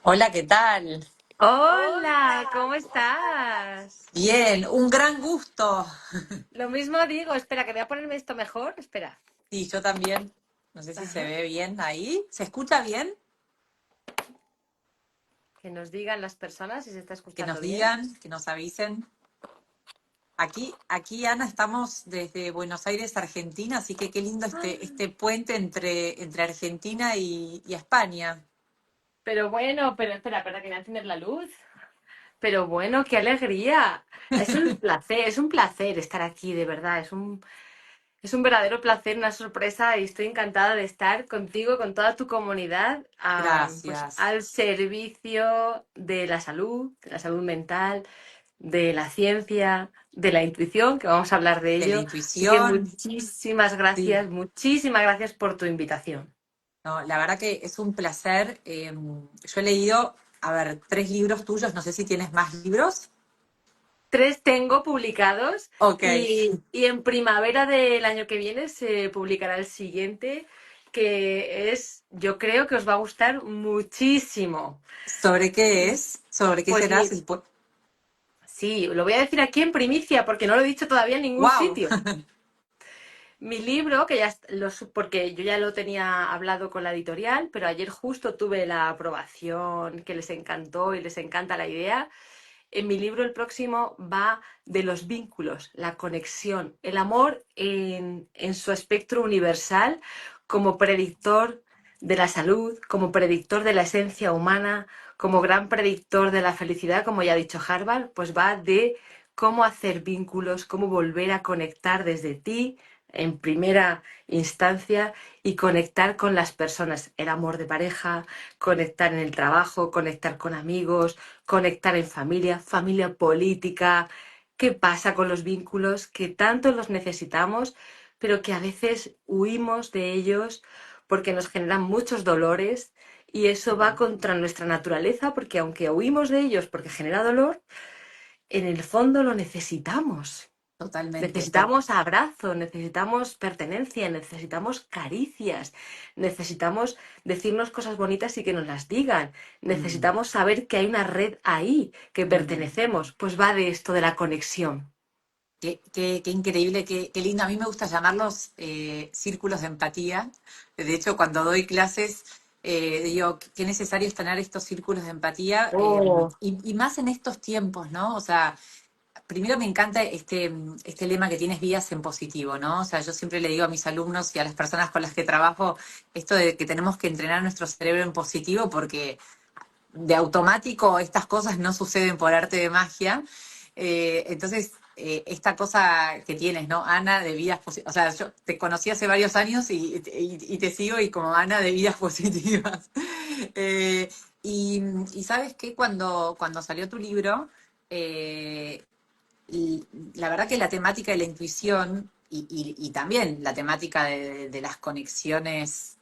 Hola, ¿qué tal? Hola, ¿cómo estás? Bien, un gran gusto. Lo mismo digo, espera, que voy a ponerme esto mejor. Espera. Sí, yo también. No sé si se Ajá. ve bien ahí. ¿Se escucha bien? Que nos digan las personas si se está Que nos escuchando bien. digan, que nos avisen. Aquí, Ana, estamos desde Buenos Aires, Argentina, así que qué lindo este puente entre Argentina y España. Pero bueno, pero espera, que voy a encender la luz. Pero bueno, qué alegría. Es un placer estar aquí, de verdad. Es un verdadero placer, una sorpresa y estoy encantada de estar contigo, con toda tu comunidad, pues Gracias. al servicio de la salud mental, de la ciencia, de la intuición, que vamos a hablar de De la ello. Así que intuición. Sí. muchísimas gracias por tu invitación. No, la verdad que es un placer. Yo he leído, a ver, 3 libros tuyos. No sé si tienes más libros. Tres tengo publicados Ok. y en primavera del año que viene se publicará el siguiente, que es, yo creo que os va a gustar muchísimo. ¿Sobre qué es? ¿Sobre qué Pues será? sí, lo voy a decir aquí en primicia porque no lo he dicho todavía en ningún ¡Wow! sitio. Mi libro, que porque yo ya lo tenía hablado con la editorial, pero ayer justo tuve la aprobación, que les encantó y les encanta la idea. En mi libro el próximo va de los vínculos, la conexión, el amor en su espectro universal como predictor de la salud, como predictor de la esencia humana, como gran predictor de la felicidad, como ya ha dicho Harvard, pues va de cómo hacer vínculos, cómo volver a conectar desde ti en primera instancia y conectar con las personas, el amor de pareja, conectar en el trabajo, conectar con amigos, conectar en familia, familia política. ¿Qué pasa con los vínculos que tanto los necesitamos, pero que a veces huimos de ellos porque nos generan muchos dolores y eso va contra nuestra naturaleza porque aunque huimos de ellos porque genera dolor, en el fondo lo necesitamos. Totalmente. Necesitamos abrazo, necesitamos pertenencia, necesitamos caricias, necesitamos decirnos cosas bonitas y que nos las digan. Mm, Necesitamos saber que hay una red ahí, que mm. pertenecemos. Pues va de esto, de la conexión. Qué increíble, qué lindo. A mí me gusta llamarlos círculos de empatía. De hecho, cuando doy clases, digo, qué necesario es tener estos círculos de empatía, Oh, y más en estos tiempos, ¿no? O sea, primero me encanta este lema que tienes, vías en positivo, ¿no? O sea, yo siempre le digo a mis alumnos y a las personas con las que trabajo esto de que tenemos que entrenar nuestro cerebro en positivo porque de automático estas cosas no suceden por arte de magia. Entonces, esta cosa que tienes, ¿no? Ana de vidas positivas. O sea, yo te conocí hace varios años y te sigo y como Ana de vidas positivas. Eh, y sabes que cuando salió tu libro, eh, y la verdad que la temática de la intuición y también la temática de las conexiones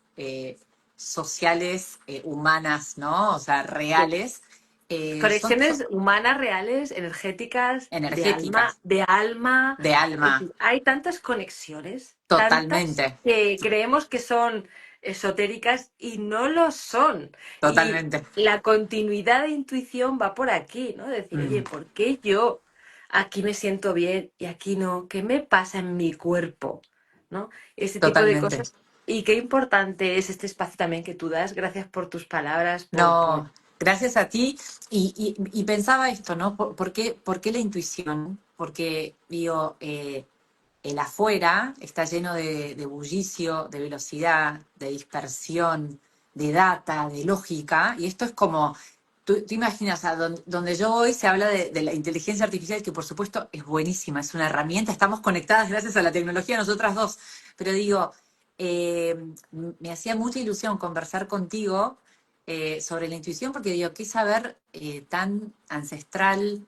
sociales, humanas, ¿no? O sea, sí. reales, son Conexiones humanas, reales, energéticas, energéticas, de alma. de Es alma, decir, hay tantas conexiones, tantas totalmente, que creemos que son esotéricas y no lo son. Y totalmente. la continuidad de intuición va por aquí, ¿no? Decir, Mm, oye, ¿por qué yo aquí me siento bien y aquí no? ¿Qué me pasa en mi cuerpo? ¿No? Ese tipo de totalmente. cosas. Y qué importante es este espacio también que tú das. Gracias por tus palabras, por... No, gracias a ti. Y pensaba esto, ¿no? ¿Por qué la intuición? Porque, digo, el afuera está lleno de bullicio, de velocidad, de dispersión, de data, de lógica, y esto es como, tú imaginas, donde yo voy se habla de la inteligencia artificial, que por supuesto es buenísima, es una herramienta, estamos conectadas gracias a la tecnología nosotras dos, pero digo, eh, me hacía mucha ilusión conversar contigo sobre la intuición, porque digo, qué saber tan ancestral,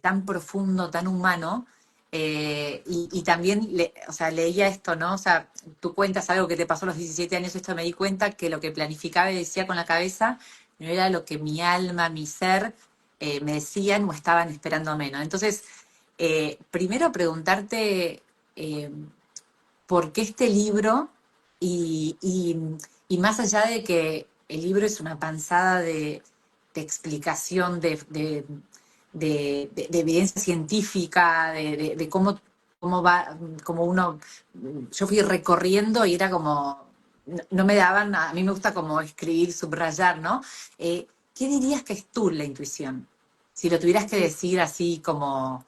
tan profundo, tan humano, y también, o sea, leía esto, ¿no? O sea, tú cuentas algo que te pasó a los 17 años, esto me di cuenta que lo que planificaba y decía con la cabeza no era lo que mi alma, mi ser me decían o estaban esperándome, ¿no? Entonces, primero preguntarte por qué este libro y más allá de que el libro es una panzada de explicación, de evidencia científica, de cómo va, como uno, yo fui recorriendo y era como, no me daban, a mí me gusta como escribir, subrayar, ¿no? ¿Qué dirías que es tú la intuición? Si lo tuvieras que decir así como,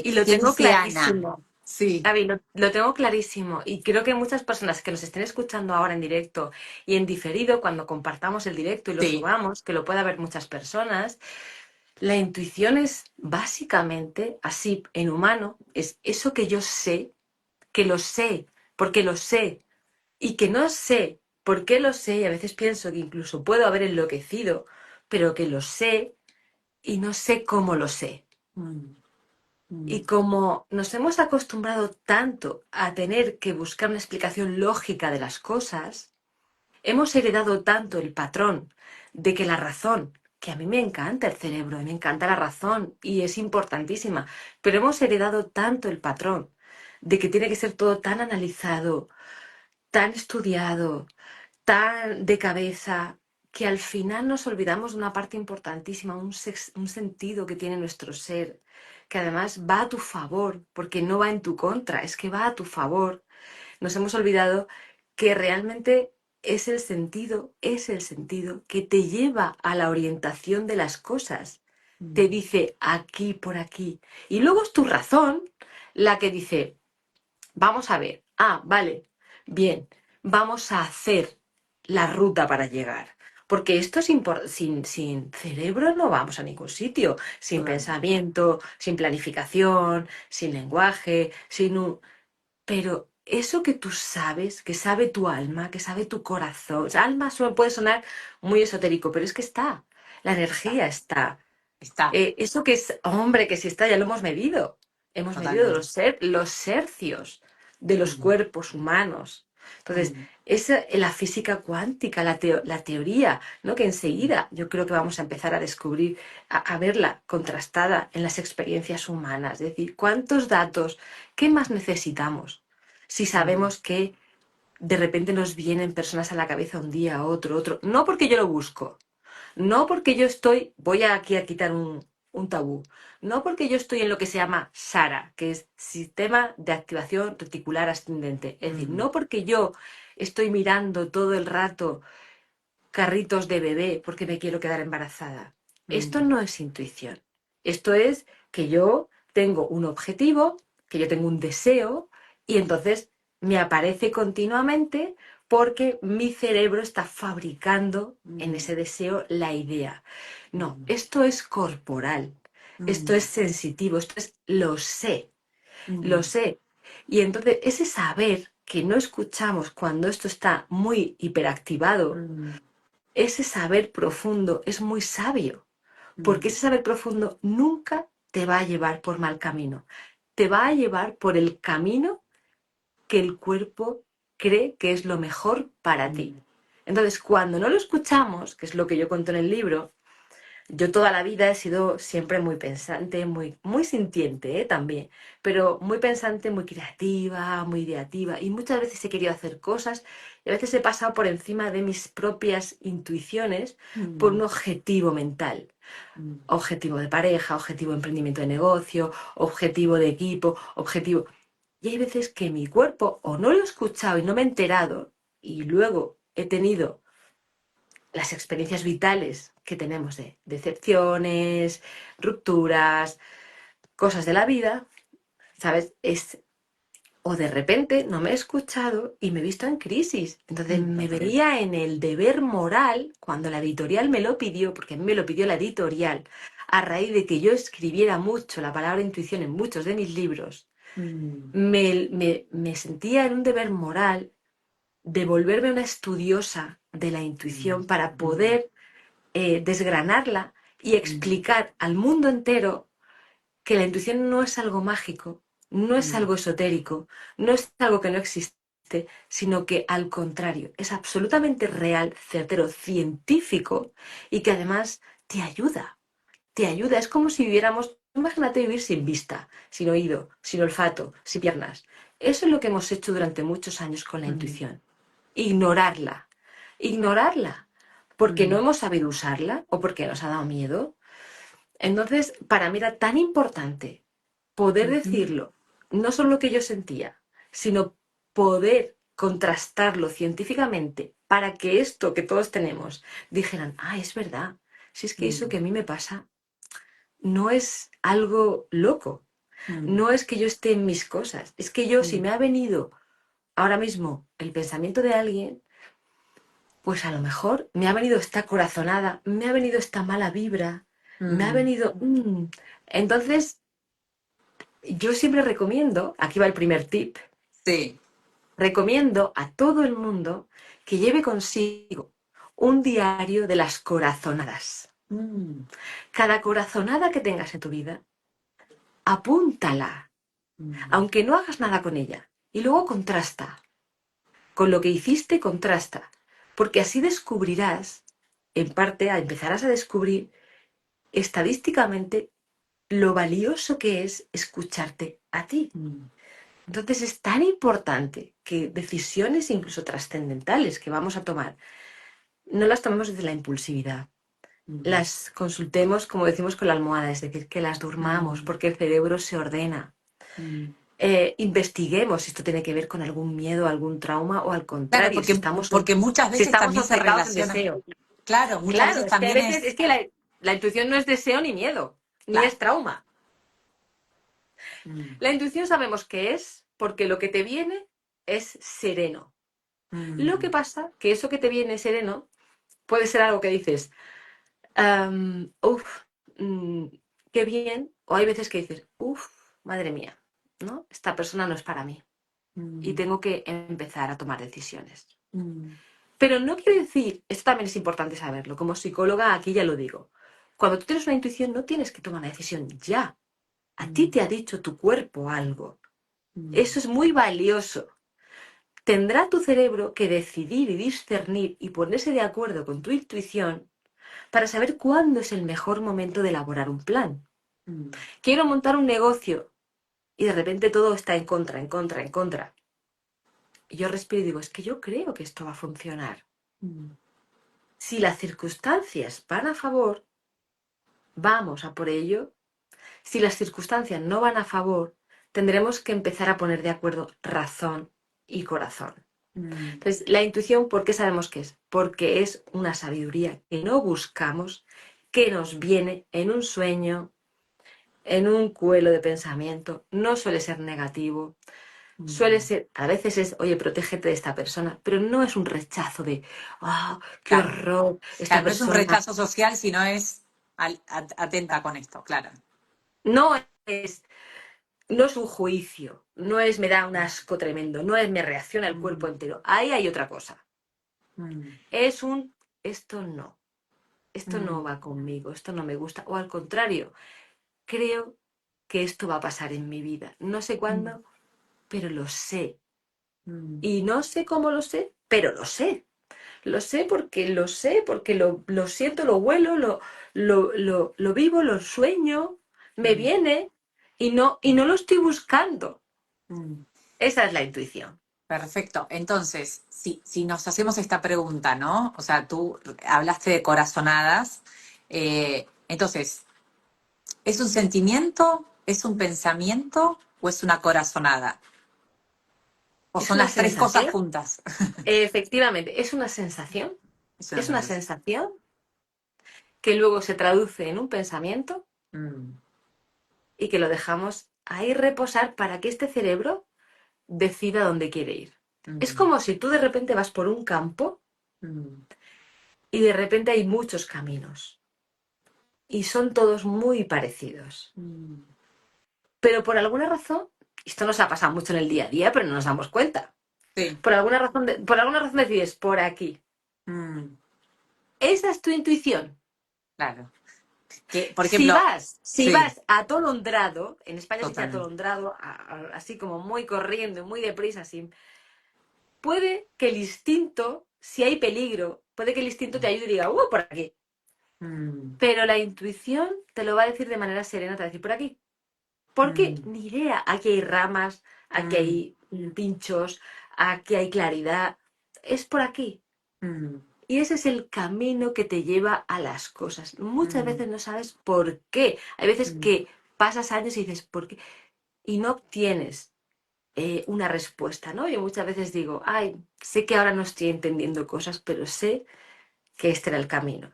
Y lo ¿qué tengo dice Ana? clarísimo. Sí, Avi, lo tengo clarísimo y creo que muchas personas que nos estén escuchando ahora en directo y en diferido, cuando compartamos el directo y lo sí. subamos, que lo pueda ver muchas personas, la intuición es básicamente, así en humano, es eso que yo sé, que lo sé, porque lo sé, y que no sé por qué lo sé, y a veces pienso que incluso puedo haber enloquecido, pero que lo sé y no sé cómo lo sé. Mm, mm, Y como nos hemos acostumbrado tanto a tener que buscar una explicación lógica de las cosas, hemos heredado tanto el patrón de que la razón, que a mí me encanta el cerebro, y me encanta la razón y es importantísima, pero hemos heredado tanto el patrón de que tiene que ser todo tan analizado, tan estudiado, tan de cabeza, que al final nos olvidamos de una parte importantísima, un sentido que tiene nuestro ser, que además va a tu favor, porque no va en tu contra, es que va a tu favor. Nos hemos olvidado que realmente es el sentido que te lleva a la orientación de las cosas. Te mm, dice aquí, por aquí. Y luego es tu razón la que dice, vamos a ver, vale, bien, vamos a hacer la ruta para llegar. Porque esto sin cerebro no vamos a ningún sitio, sin claro. pensamiento, sin planificación, sin lenguaje, sin un... Pero eso que tú sabes, que sabe tu alma, que sabe tu corazón, alma puede sonar muy esotérico, pero es que está, la Está, energía está. está, Eso que es, hombre, que si está, ya lo hemos medido. Hemos medido totalmente. los hercios de los Mm, cuerpos humanos. Entonces, mm, es la física cuántica, la teoría, ¿no? Que mm, enseguida yo creo que vamos a empezar a descubrir, a verla contrastada en las experiencias humanas. Es decir, ¿cuántos datos, qué más necesitamos? Si mm, sabemos que de repente nos vienen personas a la cabeza un día, otro, no porque yo lo busco, no porque yo estoy, voy aquí a quitar un tabú, no porque yo estoy en lo que se llama SARA, que es Sistema de Activación Reticular Ascendente. Es decir, mm, no porque yo estoy mirando todo el rato carritos de bebé porque me quiero quedar embarazada. Esto mm, no es intuición. Esto es que yo tengo un objetivo, que yo tengo un deseo y entonces me aparece continuamente porque mi cerebro está fabricando en mm, ese deseo la idea. No, mm, esto es corporal, esto es mm, sensitivo, esto es lo mm, sé. Y entonces ese saber que no escuchamos cuando esto está muy hiperactivado, mm, ese saber profundo es muy sabio, porque mm, ese saber profundo nunca te va a llevar por mal camino, te va a llevar por el camino que el cuerpo cree que es lo mejor para ti. mm, Entonces, cuando no lo escuchamos, que es lo que yo cuento en el libro, yo toda la vida he sido siempre muy pensante, muy sintiente, también, pero muy pensante, muy creativa, muy ideativa y muchas veces he querido hacer cosas y a veces he pasado por encima de mis propias intuiciones por un mm, objetivo mental, mm, objetivo de pareja, objetivo de emprendimiento de negocio, objetivo de equipo, objetivo... Y hay veces que mi cuerpo o no lo he escuchado y no me he enterado y luego he tenido las experiencias vitales que tenemos de decepciones, rupturas, cosas de la vida, ¿sabes? O de repente no me he escuchado y me he visto en crisis. Entonces me totalmente. veía en el deber moral cuando la editorial me lo pidió, porque a mí me lo pidió la editorial, a raíz de que yo escribiera mucho la palabra intuición en muchos de mis libros, Mm, me sentía en un deber moral de volverme una estudiosa de la mm, intuición para mm, poder desgranarla y mm, explicar al mundo entero que la intuición no es algo mágico, no es mm, algo esotérico, no es algo que no existe, sino que al contrario, es absolutamente real, certero, científico y que además te ayuda, te ayuda. Es como si viviéramos, imagínate vivir sin vista, sin oído, sin olfato, sin piernas. Eso es lo que hemos hecho durante muchos años con la mm, intuición. Ignorarla, ignorarla. porque no mm, hemos sabido usarla o porque nos ha dado miedo. Entonces, para mí era tan importante poder ujú, decirlo, no solo lo que yo sentía, sino poder contrastarlo científicamente para que esto que todos tenemos dijeran, ah, es verdad, si es que eso que mm, a mí me pasa no es algo loco, mm, no es que yo esté en mis cosas, es que yo si mm, me ha venido ahora mismo el pensamiento de alguien, pues a lo mejor me ha venido esta corazonada, me ha venido esta mala vibra, me ha mm. venido... Entonces, yo siempre recomiendo, aquí va el primer tip, Sí. recomiendo a todo el mundo que lleve consigo un diario de las corazonadas. Mm, Cada corazonada que tengas en tu vida, apúntala, mm, aunque no hagas nada con ella, y luego contrasta. Con lo que hiciste, contrasta, porque así descubrirás, en parte, empezarás a descubrir estadísticamente lo valioso que es escucharte a ti. mm, Entonces es tan importante que decisiones incluso trascendentales que vamos a tomar, no las tomemos desde la impulsividad, mm, las consultemos, como decimos, con la almohada, es decir, que las durmamos, mm, porque el cerebro se ordena. mm. Investiguemos si esto tiene que ver con algún miedo, algún trauma o al Claro, contrario, porque muchas si veces estamos también se obcecados en relaciona. deseo. Claro, muchas Claro, veces es que a también veces es. es que la intuición no es deseo ni miedo, ni Claro. es trauma. Mm, La intuición sabemos que es porque lo que te viene es sereno. Lo que mm, pasa que eso que te viene sereno puede ser algo que dices, uff, qué bien, o hay veces que dices, uff, madre mía, ¿no? Esta persona no es para mí y mm, tengo que empezar a tomar decisiones. mm, Pero no quiere decir, esto también es importante saberlo, como psicóloga aquí ya lo digo, cuando tú tienes una intuición no tienes que tomar una decisión ya. A ti te mm, ha dicho tu cuerpo algo. mm, Eso es muy valioso. Tendrá tu cerebro que decidir y discernir y ponerse de acuerdo con tu intuición para saber cuándo es el mejor momento de elaborar un plan. mm, Quiero montar un negocio y de repente todo está en contra, en contra, en contra. Y yo respiro y digo, es que yo creo que esto va a funcionar. mm, Si las circunstancias van a favor, vamos a por ello. Si las circunstancias no van a favor, tendremos que empezar a poner de acuerdo razón y corazón. mm. Entonces, la intuición, ¿por qué sabemos que es? Porque es una sabiduría que no buscamos, que nos viene en un sueño, en un cuelo de pensamiento, no suele ser negativo, suele Mm. ser, a veces es, oye, protégete de esta persona, pero no es un rechazo de, oh, qué Claro, horror, esta claro, no es un persona. rechazo social, sino es atenta con esto, claro. No es, no es un juicio, no es me da un asco tremendo, no es me reacciona el cuerpo Mm, entero. Ahí hay otra cosa. mm, Es un, esto no mm, va conmigo, esto no me gusta, o al contrario, creo que esto va a pasar en mi vida. No sé mm, cuándo, pero lo sé. mm, Y no sé cómo lo sé, pero lo sé. Lo sé, porque lo siento, lo huelo, lo vivo, lo sueño, me mm, viene y no lo estoy buscando. mm. Esa es la intuición. Perfecto. Entonces, si nos hacemos esta pregunta, ¿no? O sea, tú hablaste de corazonadas. Entonces, ¿es un sentimiento? ¿Es un pensamiento? ¿O es una corazonada? ¿O Es son una las tres cosas sensación, juntas? efectivamente, Es una es una sensación. sensación que luego se traduce en un pensamiento Mm, y que lo dejamos ahí reposar para que este cerebro decida dónde quiere ir. Es mm, como si tú de repente vas por un campo mm, y de repente hay muchos caminos y son todos muy parecidos. mm. Pero por alguna razón, esto nos ha pasado mucho en el día a día, pero no nos damos cuenta. Sí. Por alguna razón decides por aquí. Mm, Esa es tu intuición. claro. Que, por ejemplo, Si sí, vas atolondrado, en España se dice totalmente. atolondrado, así como muy corriendo, muy deprisa, así, puede que el instinto, si hay peligro, puede que el instinto te ayude y diga, por aquí. Mm, Pero la intuición te lo va a decir de manera serena, te va a decir por aquí. Porque mm, ni idea, aquí hay ramas, aquí mm, hay pinchos, aquí hay claridad. Es por aquí. mm. Y ese es el camino que te lleva a las cosas. Muchas mm, veces no sabes por qué. Hay veces mm, que pasas años y dices, ¿por qué? Y no obtienes una respuesta, ¿no? Yo muchas veces digo, ay, sé que ahora no estoy entendiendo cosas, pero sé que este era el camino.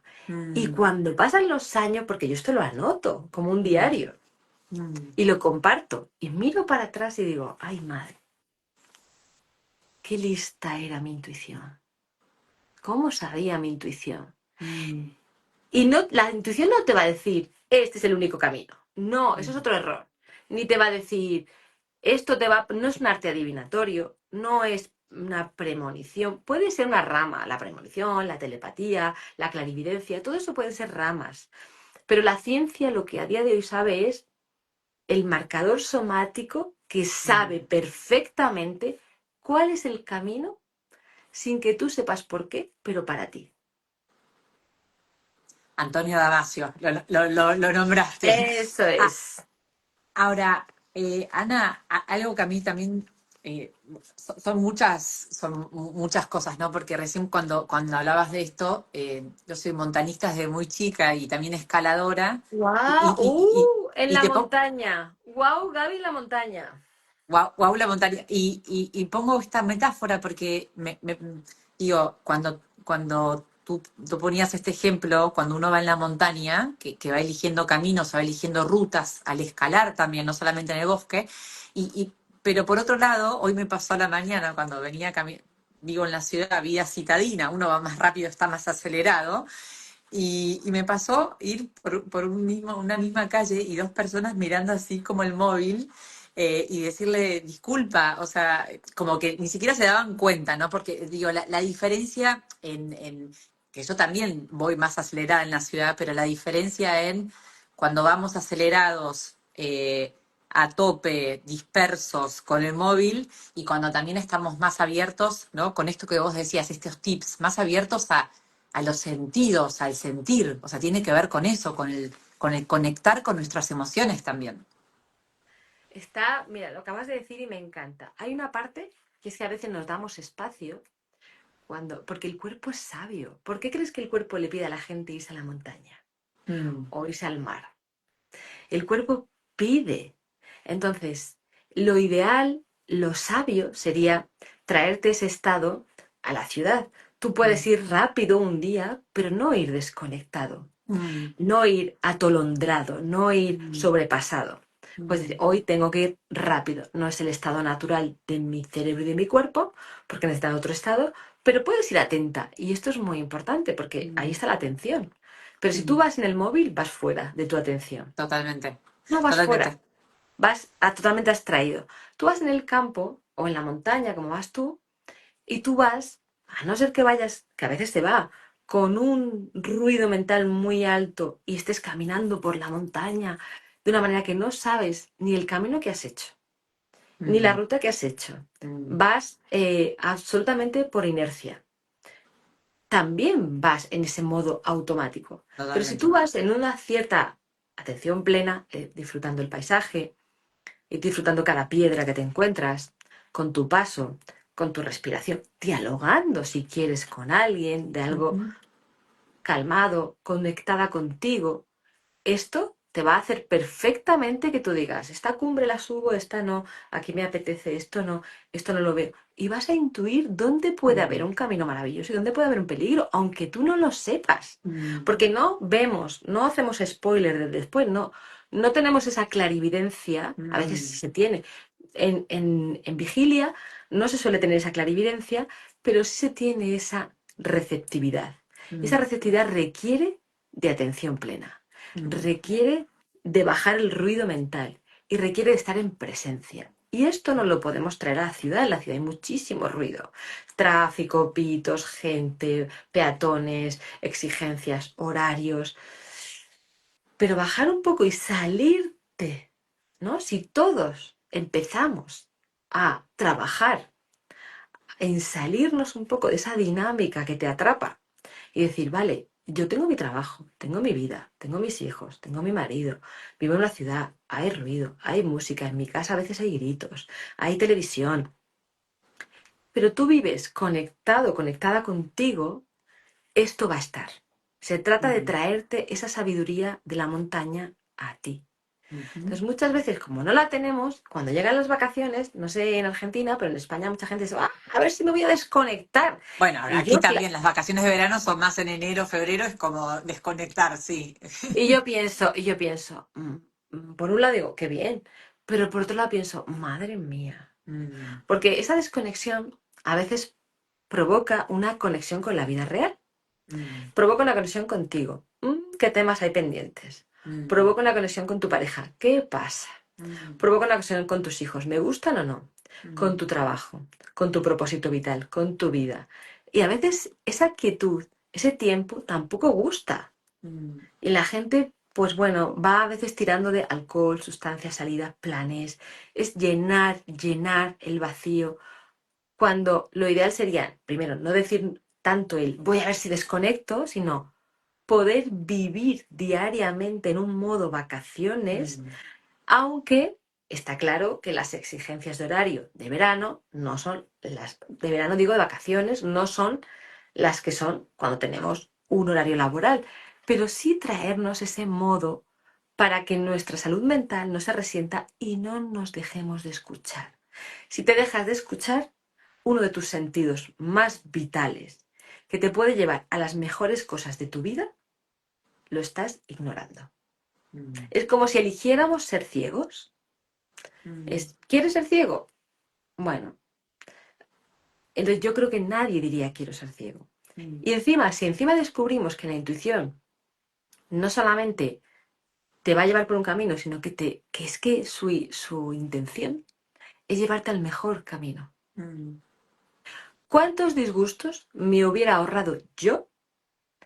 Y mm, cuando pasan los años, porque yo esto lo anoto como un mm, diario mm, y lo comparto, y miro para atrás y digo, ay, madre, qué lista era mi intuición. ¿Cómo sabía mi intuición? mm, Y no, la intuición no te va a decir, este es el único camino. No, eso es mm, otro error. Ni te va a decir, esto te va, no es un arte adivinatorio, no es una premonición, puede ser una rama, la premonición, la telepatía, la clarividencia, todo eso pueden ser ramas. Pero la ciencia lo que a día de hoy sabe es el marcador somático que mm. sabe perfectamente cuál es el camino sin que tú sepas por qué, pero para ti. Antonio Damasio, lo nombraste. Eso Ah, es. ahora, Ana, algo que a mí también son muchas cosas, ¿no? Porque recién cuando hablabas de esto, yo soy montanista desde muy chica y también escaladora, y, ¡Guau! y, y, y, En y la te pongo, montaña. ¡Guau, Gaby, en la montaña! guau, la montaña, y pongo esta metáfora porque digo, cuando tú ponías este ejemplo, cuando uno va en la montaña, que va eligiendo caminos, va eligiendo rutas al escalar también, no solamente en el bosque, pero por otro lado, hoy me pasó a la mañana cuando venía vivo en la ciudad, vida citadina, uno va más rápido, está más acelerado, y me pasó ir por una misma calle y dos personas mirando así como el móvil, y decirle disculpa, o sea, como que ni siquiera se daban cuenta, ¿no? Porque digo, la diferencia que yo también voy más acelerada en la ciudad, pero la diferencia en cuando vamos acelerados, a tope, dispersos con el móvil, y cuando también estamos más abiertos, ¿no? Con esto que vos decías, estos tips, más abiertos a los sentidos, al sentir, o sea, tiene que ver con eso, con el conectar con nuestras emociones también. Está, mira, lo acabas de decir y me encanta. Hay una parte que es que a veces nos damos espacio porque el cuerpo es sabio. ¿Por qué crees que el cuerpo le pide a la gente irse a la montaña Mm, o irse al mar? El cuerpo pide. Entonces, lo ideal, lo sabio sería traerte ese estado a la ciudad. Tú puedes mm, ir rápido un día, pero no ir desconectado, mm, no ir atolondrado, no ir mm, sobrepasado. Pues decir, mm, hoy tengo que ir rápido. No es el estado natural de mi cerebro y de mi cuerpo, porque necesita otro estado, pero puedes ir atenta. Y esto es muy importante, porque ahí mm, está la atención. Pero si tú mm. vas en el móvil, vas fuera de tu atención. Totalmente, No vas fuera, totalmente. totalmente abstraído. Tú vas en el campo o en la montaña, como vas tú, y tú vas, a no ser que vayas, que a veces te va, con un ruido mental muy alto y estés caminando por la montaña de una manera que no sabes ni el camino que has hecho, ni la Mm, ruta que has hecho. mm, Vas absolutamente por inercia. También vas en ese modo automático. Pero si tú totalmente. vas en una cierta atención plena, disfrutando el paisaje, y disfrutando cada piedra que te encuentras, con tu paso, con tu respiración, dialogando si quieres con alguien, de algo Ujú, calmado, conectada contigo. Esto te va a hacer perfectamente que tú digas, esta cumbre la subo, esta no, aquí me apetece, esto no lo veo. Y vas a intuir dónde puede haber mm, un camino maravilloso y dónde puede haber un peligro, aunque tú no lo sepas. mm, Porque no vemos, no hacemos spoiler de después, no, no tenemos esa clarividencia, a veces sí mm, se tiene. En vigilia no se suele tener esa clarividencia, pero sí se tiene esa receptividad. Y esa mm, receptividad requiere de atención plena, mm, requiere de bajar el ruido mental y requiere de estar en presencia. Y esto no lo podemos traer a la ciudad. En la ciudad hay muchísimo ruido. Tráfico, pitos, gente, peatones, exigencias, horarios. Pero bajar un poco y salirte, ¿no? Si todos empezamos a trabajar en salirnos un poco de esa dinámica que te atrapa y decir, vale, yo tengo mi trabajo, tengo mi vida, tengo mis hijos, tengo mi marido, vivo en una ciudad, hay ruido, hay música, en mi casa a veces hay gritos, hay televisión, pero tú vives conectado, conectada contigo esto va a estar. Se trata de Mm, traerte esa sabiduría de la montaña a ti. ujú. Entonces, muchas veces, como no la tenemos, cuando llegan las vacaciones, no sé en Argentina, pero en España mucha gente dice, "Ah, a ver si me voy a desconectar". Bueno, Y aquí yo, también las vacaciones de verano son más en enero, febrero, es como desconectar, sí. por un lado digo, qué bien, pero por otro lado pienso, madre mía. Mm, Porque esa desconexión a veces provoca una conexión con la vida real, mm, provoca una conexión contigo. ¿Qué temas hay pendientes? mm, Provoca una conexión con tu pareja. ¿Qué pasa? mm, Provoca una conexión con tus hijos. ¿Me gustan o no? Con mm, tu trabajo, con tu propósito vital, con tu vida. Y a veces esa quietud, ese tiempo tampoco gusta. mm, Y la gente, pues bueno, va a veces tirando de alcohol, sustancias, salidas, planes. Es llenar, llenar el vacío. Cuando lo ideal sería, primero, no decir tanto el voy a ver si desconecto, sino poder vivir diariamente en un modo vacaciones, mm, aunque está claro que las exigencias de horario de verano no son las de verano, digo de vacaciones, no son las que son cuando tenemos un horario laboral, pero sí traernos ese modo para que nuestra salud mental no se resienta y no nos dejemos de escuchar. Si te dejas de escuchar, uno de tus sentidos más vitales, que te puede llevar a las mejores cosas de tu vida, lo estás ignorando. mm, Es como si eligiéramos ser ciegos. mm, ¿Quieres ser ciego? Bueno, entonces yo creo que nadie diría quiero ser ciego. mm, Y encima, si encima descubrimos que la intuición no solamente te va a llevar por un camino, sino que es que su intención es llevarte al mejor camino. mm, ¿Cuántos disgustos me hubiera ahorrado yo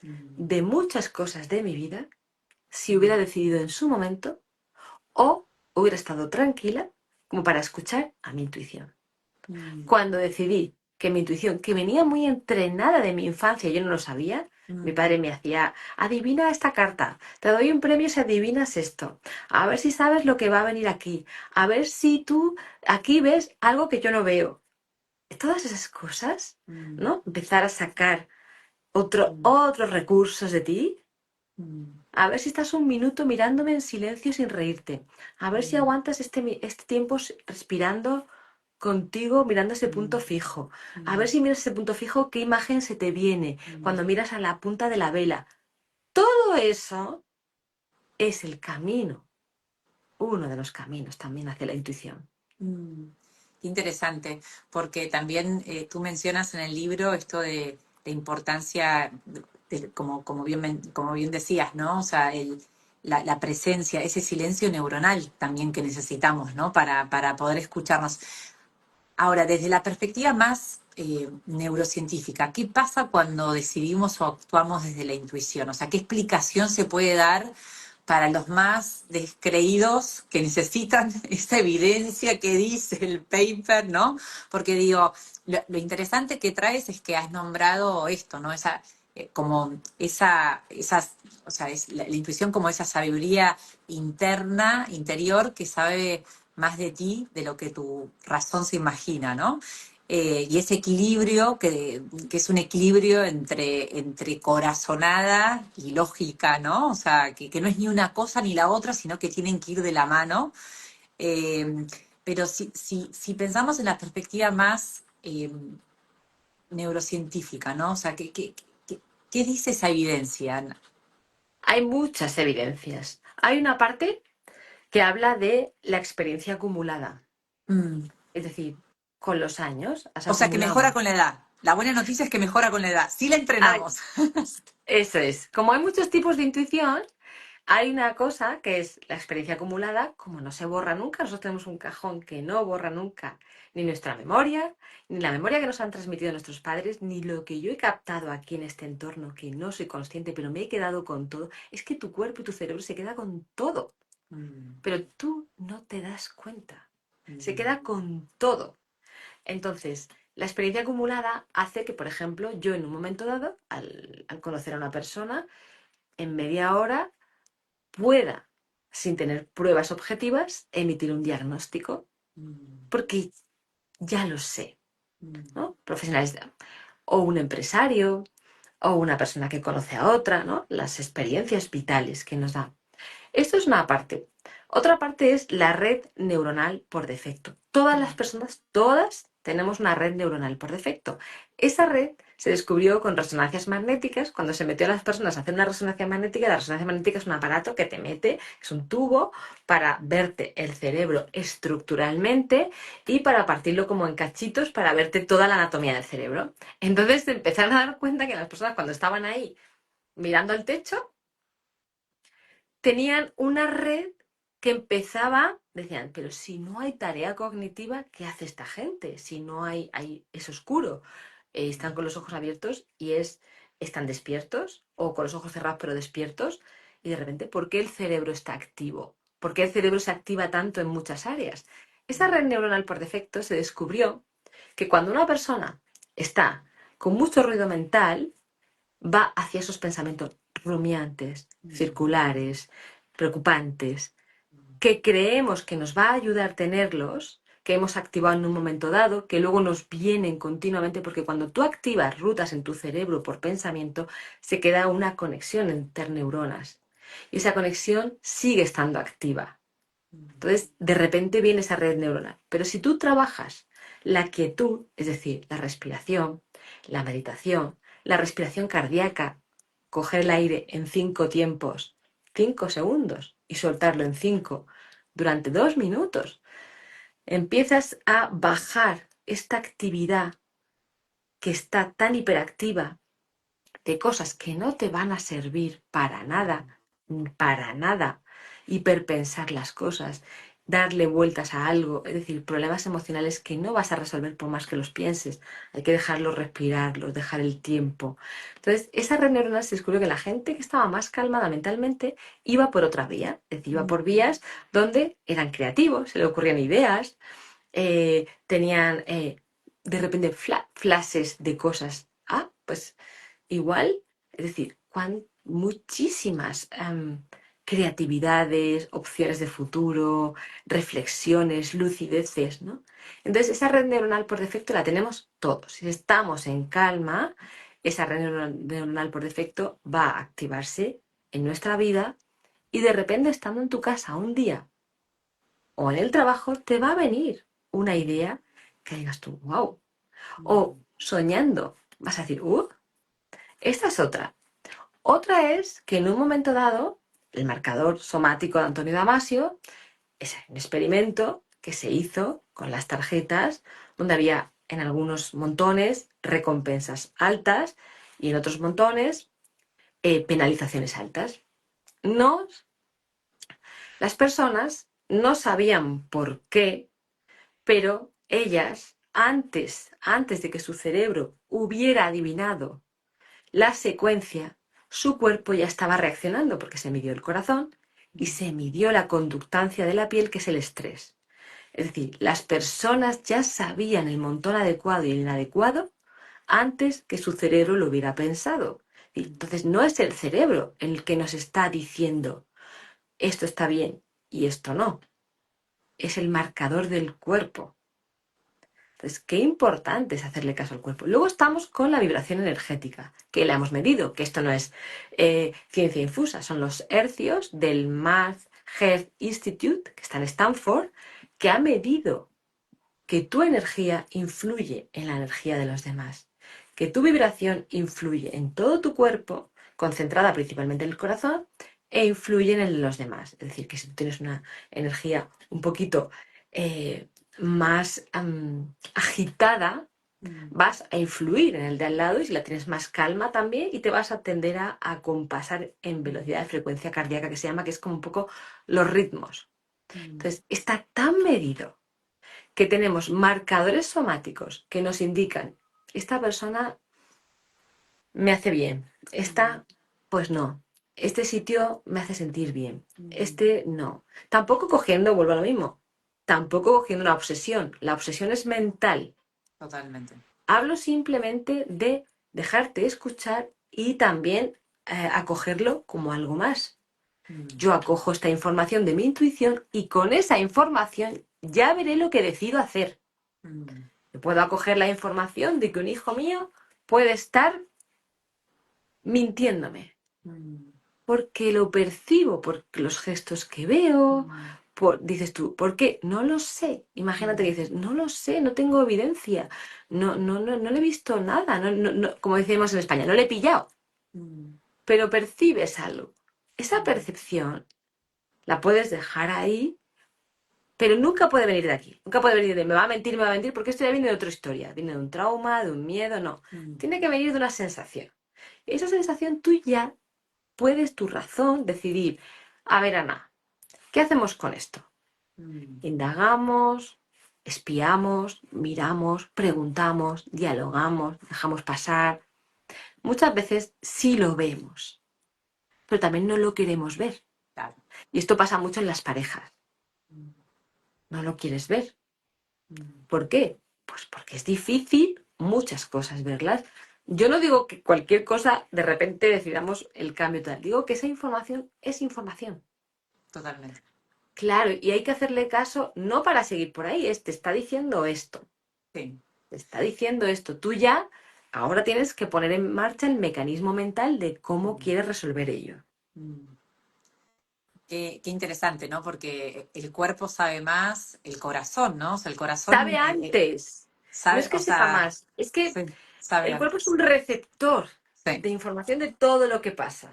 mm, de muchas cosas de mi vida si hubiera mm, decidido en su momento o hubiera estado tranquila como para escuchar a mi intuición? mm, Cuando decidí que mi intuición, que venía muy entrenada de mi infancia, yo no lo sabía, mi mm, padre me hacía, adivina esta carta, te doy un premio si adivinas esto, a ver si sabes lo que va a venir aquí, a ver si tú aquí ves algo que yo no veo. Todas esas cosas, mm, ¿no? Empezar a sacar mm, otros recursos de ti. mm, A ver si estás un minuto mirándome en silencio sin reírte. A ver si mm, aguantas este tiempo respirando contigo, mirando ese punto mm, fijo. A ver mm, si miras ese punto fijo, qué imagen se te viene mm, cuando miras a la punta de la vela. Todo eso es el camino, uno de los caminos también hacia la intuición. mm. Qué interesante, porque también tú mencionas en el libro esto de la importancia, como bien decías, ¿no? O sea, la presencia, ese silencio neuronal también que necesitamos, ¿no? Para poder escucharnos. Ahora, desde la perspectiva más neurocientífica, ¿qué pasa cuando decidimos o actuamos desde la intuición? O sea, ¿qué explicación se puede dar para los más descreídos que necesitan esa evidencia que dice el paper, ¿no? Porque digo, lo interesante que traes es que has nombrado esto, ¿no? Como o sea, es la intuición como esa sabiduría interna, interior, que sabe más de ti de lo que tu razón se imagina, ¿no? Y ese equilibrio, que es un equilibrio entre corazonada y lógica, ¿no? O sea, que no es ni una cosa ni la otra, sino que tienen que ir de la mano. Eh, pero si pensamos en la perspectiva más neurocientífica, ¿no? O sea, ¿qué dice esa evidencia, Ana? Hay muchas evidencias. Hay una parte que habla de la experiencia acumulada. Mm. Es decir, con los años has O sea, que mejora acumulado. con la edad. La buena noticia es que mejora con la edad. Sí la Ay, entrenamos. eso es. Como hay muchos tipos de intuición, hay una cosa que es la experiencia acumulada, como no se borra nunca. Nosotros tenemos un cajón que no borra nunca ni nuestra memoria, ni la memoria que nos han transmitido nuestros padres, ni lo que yo he captado aquí en este entorno, que no soy consciente, pero me he quedado con todo. Es que tu cuerpo y tu cerebro se queda con todo, Mm, pero tú no te das cuenta. Se mm, queda con todo. Entonces, la experiencia acumulada hace que, por ejemplo, yo en un momento dado, al conocer a una persona, en media hora pueda, sin tener pruebas objetivas, emitir un diagnóstico, mm, porque ya lo sé, mm, ¿no? Profesionales o un empresario o una persona que conoce a otra, ¿no? Las experiencias vitales que nos da. Esto es una parte. Otra parte es la red neuronal por defecto. Todas las personas, todas tenemos una red neuronal por defecto. Esa red se descubrió con resonancias magnéticas. Cuando se metió a las personas a hacer una resonancia magnética, la resonancia magnética es un aparato que te mete, es un tubo para verte el cerebro estructuralmente y para partirlo como en cachitos para verte toda la anatomía del cerebro. Entonces se empezaron a dar cuenta que las personas cuando estaban ahí mirando al techo, tenían una red que empezaba, decían, pero si no hay tarea cognitiva, ¿qué hace esta gente? Si no es oscuro, están con los ojos abiertos y están despiertos o con los ojos cerrados pero despiertos y de repente, ¿por qué el cerebro está activo? ¿Por qué el cerebro se activa tanto en muchas áreas? Esa red neuronal por defecto se descubrió que cuando una persona está con mucho ruido mental, va hacia esos pensamientos rumiantes, circulares, preocupantes, que creemos que nos va a ayudar a tenerlos, que hemos activado en un momento dado, que luego nos vienen continuamente, porque cuando tú activas rutas en tu cerebro por pensamiento, se queda una conexión entre neuronas. Y esa conexión sigue estando activa. Entonces, de repente viene esa red neuronal. Pero si tú trabajas la quietud, es decir, la respiración, la meditación, la respiración cardíaca, coger el aire en 5 tiempos, 5 segundos y soltarlo en 5 durante 2 minutos, empiezas a bajar esta actividad que está tan hiperactiva de cosas que no te van a servir para nada, hiperpensar las cosas, darle vueltas a algo, es decir, problemas emocionales que no vas a resolver por más que los pienses, hay que dejarlos respirarlos, dejar el tiempo. Entonces, esa red neuronal se descubrió que la gente que estaba más calmada mentalmente iba por otra vía, es decir, iba por vías donde eran creativos, se le ocurrían ideas, tenían de repente flashes de cosas. Ah, pues igual, es decir, muchísimas creatividades, opciones de futuro, reflexiones, lucideces, ¿no? Entonces, esa red neuronal por defecto la tenemos todos. Si estamos en calma, esa red neuronal por defecto va a activarse en nuestra vida y de repente, estando en tu casa un día o en el trabajo, te va a venir una idea que digas tú, wow. O soñando, vas a decir, esta es otra. Otra es que en un momento dado, el marcador somático de Antonio Damasio es un experimento que se hizo con las tarjetas, donde había en algunos montones recompensas altas y en otros montones penalizaciones altas. Las personas no sabían por qué, pero ellas, antes de que su cerebro hubiera adivinado la secuencia, su cuerpo ya estaba reaccionando porque se midió el corazón y se midió la conductancia de la piel, que es el estrés. Es decir, las personas ya sabían el montón adecuado y el inadecuado antes que su cerebro lo hubiera pensado. Y entonces no es el cerebro el que nos está diciendo esto está bien y esto no. Es el marcador del cuerpo. Entonces, qué importante es hacerle caso al cuerpo. Luego estamos con la vibración energética, que la hemos medido, que esto no es ciencia infusa, son los hercios del Mass Health Institute, que está en Stanford, que ha medido que tu energía influye en la energía de los demás, que tu vibración influye en todo tu cuerpo, concentrada principalmente en el corazón, e influye en los demás. Es decir, que si tú tienes una energía un poquito más agitada, vas a influir en el de al lado, y si la tienes más calma también, y te vas a tender a compasar en velocidad de frecuencia cardíaca, que se llama, que es como un poco los ritmos. Entonces, está tan medido que tenemos marcadores somáticos que nos indican, esta persona me hace bien, esta pues no, este sitio me hace sentir bien, este no. Tampoco cogiendo, vuelvo a lo mismo, tampoco cogiendo una obsesión. La obsesión es mental. Totalmente. Hablo simplemente de dejarte escuchar y también acogerlo como algo más. Yo acojo esta información de mi intuición y con esa información ya veré lo que decido hacer. Yo puedo acoger la información de que un hijo mío puede estar mintiéndome, Mm, porque lo percibo, por los gestos que veo, mm, dices tú, ¿por qué? No lo sé. Imagínate que mm, dices, no lo sé, no tengo evidencia, no le he visto nada, como decimos en España, no le he pillado, mm, pero percibes algo. Esa mm, percepción la puedes dejar ahí, pero nunca puede venir de aquí. Nunca puede venir de me va a mentir, porque esto ya viene de otra historia. Viene de un trauma, de un miedo, no. mm, Tiene que venir de una sensación. Esa sensación tú ya puedes, tu razón, decidir, a ver, Ana, ¿qué hacemos con esto? mm. Indagamos, espiamos, miramos, preguntamos, dialogamos, dejamos pasar. Muchas veces sí lo vemos, pero también no lo queremos ver. Claro. Y esto pasa mucho en las parejas. Mm, No lo quieres ver. mm, ¿Por qué? Pues porque es difícil muchas cosas verlas. Yo no digo que cualquier cosa de repente decidamos el cambio tal. Digo que esa información es información. totalmente. Claro, y hay que hacerle caso no para seguir por ahí, te está diciendo esto, Sí. te está diciendo esto. Tú ya ahora tienes que poner en marcha el mecanismo mental de cómo Mm, quieres resolver ello. mm. Qué interesante, ¿no? Porque el cuerpo sabe más, el corazón, ¿no? O sea, el Sabe corazón antes, no es sabe, que o sepa sea, más, es que sí, sabe el cuerpo es antes. un receptor Sí. de información de todo lo que pasa.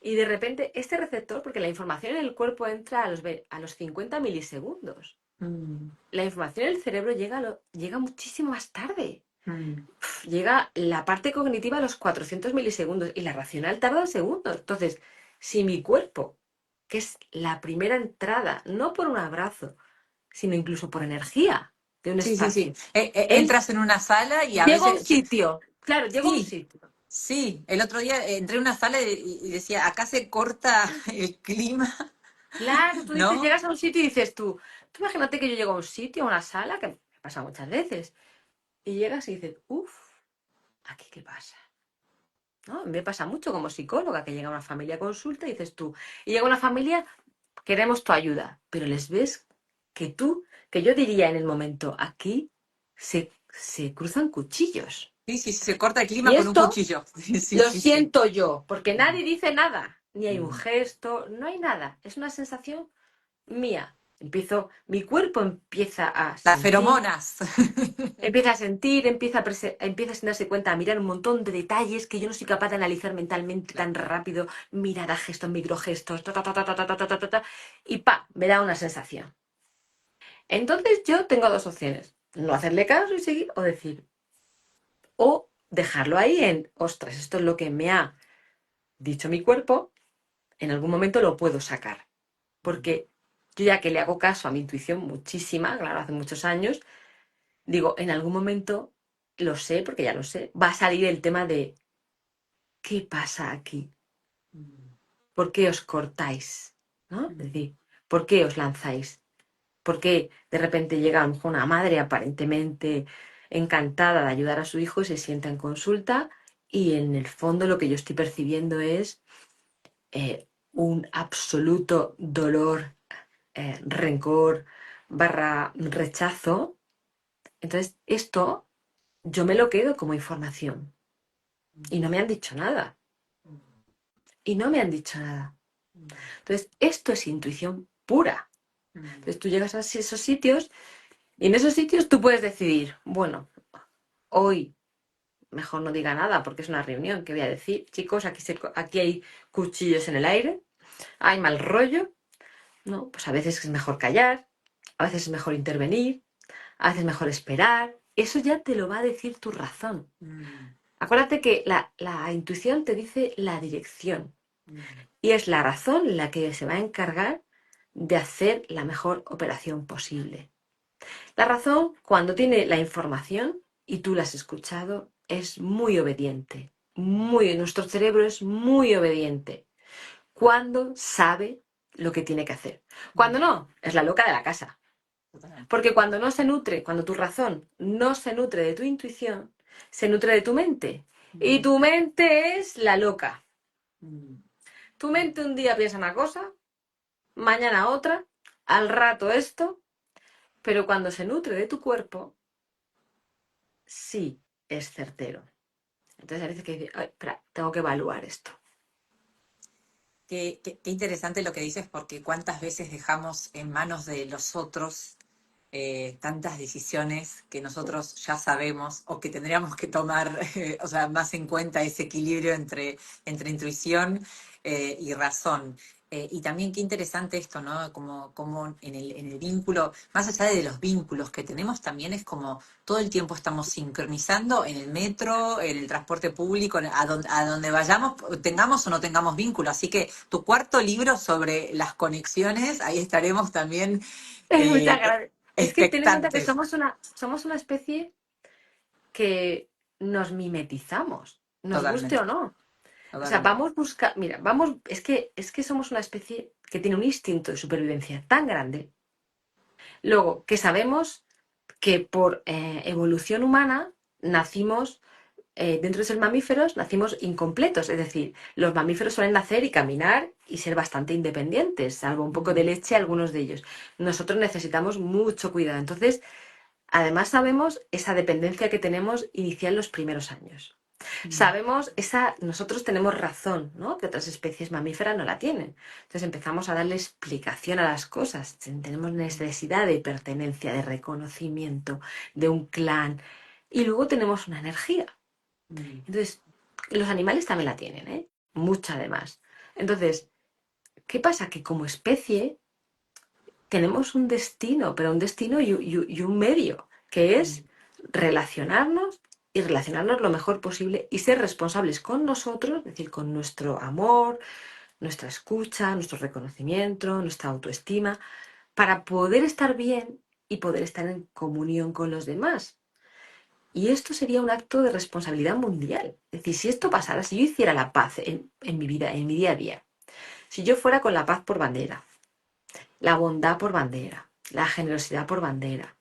Y de repente este receptor, porque la información en el cuerpo entra a los 50 milisegundos. Mm, La información en el cerebro llega muchísimo más tarde. mm. Llega la parte cognitiva a los 400 milisegundos y la racional tarda segundos. Entonces, si mi cuerpo, que es la primera entrada, no por un abrazo, sino incluso por energía de un Sí, sí, sí. espacio, él Entras en una sala y a llega a un veces, sitio, claro, llega a un sí, sitio. sí. El otro día entré a una sala y decía, acá se corta el clima, Claro, tú dices, ¿no? llegas a un sitio y dices tú imagínate que yo llego a un sitio, a una sala, que me pasa muchas veces, y llegas y dices, uff, ¿aquí qué pasa? ¿No? Me pasa mucho como psicóloga, que llega una familia a consulta y dices tú, y llega una familia, queremos tu ayuda, pero les ves que yo diría en el momento, aquí se cruzan cuchillos. Sí, sí, sí, se corta el Y clima con un esto cuchillo. Sí, sí, lo sí, sí. siento yo, porque Mm, nadie dice nada, ni hay un mm. gesto, no hay nada, es una sensación mía. Mi cuerpo empieza a Las sentir, feromonas. empieza sin darse cuenta a mirar un montón de detalles que yo no soy capaz de analizar mentalmente Claro. tan rápido, mirada, gestos, microgestos, y pa, me da una sensación. Entonces yo tengo dos opciones, no hacerle caso y seguir, o decir, o dejarlo ahí ostras, esto es lo que me ha dicho mi cuerpo, en algún momento lo puedo sacar. Porque yo ya que le hago caso a mi intuición muchísima, claro, hace muchos años, digo, en algún momento, lo sé, porque ya lo sé, va a salir el tema de ¿qué pasa aquí? Mm, ¿Por qué os cortáis? ¿No? Es mm, decir, ¿por qué os lanzáis? ¿Por qué de repente llega a lo mejor una madre aparentemente encantada de ayudar a su hijo, se sienta en consulta y en el fondo lo que yo estoy percibiendo es un absoluto dolor, rencor, barra rechazo? Entonces, esto yo me lo quedo como información y no me han dicho nada. mm, Y no me han dicho nada. mm, Entonces, esto es intuición pura. mm, Entonces, tú llegas a esos sitios y en esos sitios tú puedes decidir, bueno, hoy mejor no diga nada porque es una reunión, ¿qué voy a decir? Chicos, aquí hay cuchillos en el aire, hay mal rollo, ¿no? Pues a veces es mejor callar, a veces es mejor intervenir, a veces es mejor esperar. Eso ya te lo va a decir tu razón. mm, Acuérdate que la intuición te dice la dirección mm, y es la razón la que se va a encargar de hacer la mejor operación posible. La razón, cuando tiene la información y tú la has escuchado, es muy obediente. Nuestro cerebro es muy obediente cuando sabe lo que tiene que hacer. Cuando mm. no, es la loca de la casa. Totalmente. Porque cuando no se nutre, cuando tu razón no se nutre de tu intuición, se nutre de tu mente. Y Mm, tu mente es la loca. mm, Tu mm, mente un día piensa una cosa, mañana otra, al rato esto, pero cuando se nutre de tu cuerpo, sí es certero. Entonces a veces que dice, "Ay, espera, tengo que evaluar esto". Qué interesante lo que dices, porque cuántas veces dejamos en manos de los otros tantas decisiones que nosotros ya sabemos o que tendríamos que tomar, o sea, más en cuenta ese equilibrio entre intuición y razón. Y también qué interesante esto, ¿no? Como en el vínculo, más allá de los vínculos que tenemos, también es como todo el tiempo estamos sincronizando en el metro, en el transporte público, a donde vayamos, tengamos o no tengamos vínculo. Así que tu cuarto libro sobre las conexiones, ahí estaremos también Muchas eh, gracias. Es que ten en cuenta que expectantes. somos una especie que nos mimetizamos, nos guste Totalmente, o no. O sea, totalmente. vamos buscar, mira, vamos, es que somos una especie que tiene un instinto de supervivencia tan grande. Luego, que sabemos que por evolución humana nacimos, dentro de ser mamíferos, nacimos incompletos. Es decir, los mamíferos suelen nacer y caminar y ser bastante independientes, salvo un poco de Mm, leche algunos de ellos. Nosotros necesitamos mucho cuidado. Entonces, además sabemos esa dependencia que tenemos inicial los primeros años. mm, Sabemos nosotros tenemos razón, ¿no? Que otras especies mamíferas no la tienen. Entonces empezamos a darle explicación a las cosas. Tenemos necesidad de pertenencia, de reconocimiento, de un clan. Y luego tenemos una energía. mm, Entonces, los animales también la tienen, ¿eh? Mucha además. Entonces, ¿qué pasa? Que como especie tenemos un destino, pero un destino y un medio, que mm, es relacionarnos y relacionarnos lo mejor posible y ser responsables con nosotros, es decir, con nuestro amor, nuestra escucha, nuestro reconocimiento, nuestra autoestima, para poder estar bien y poder estar en comunión con los demás. Y esto sería un acto de responsabilidad mundial. Es decir, si esto pasara, si yo hiciera la paz en mi vida, en mi día a día, si yo fuera con la paz por bandera, la bondad por bandera, la generosidad por bandera,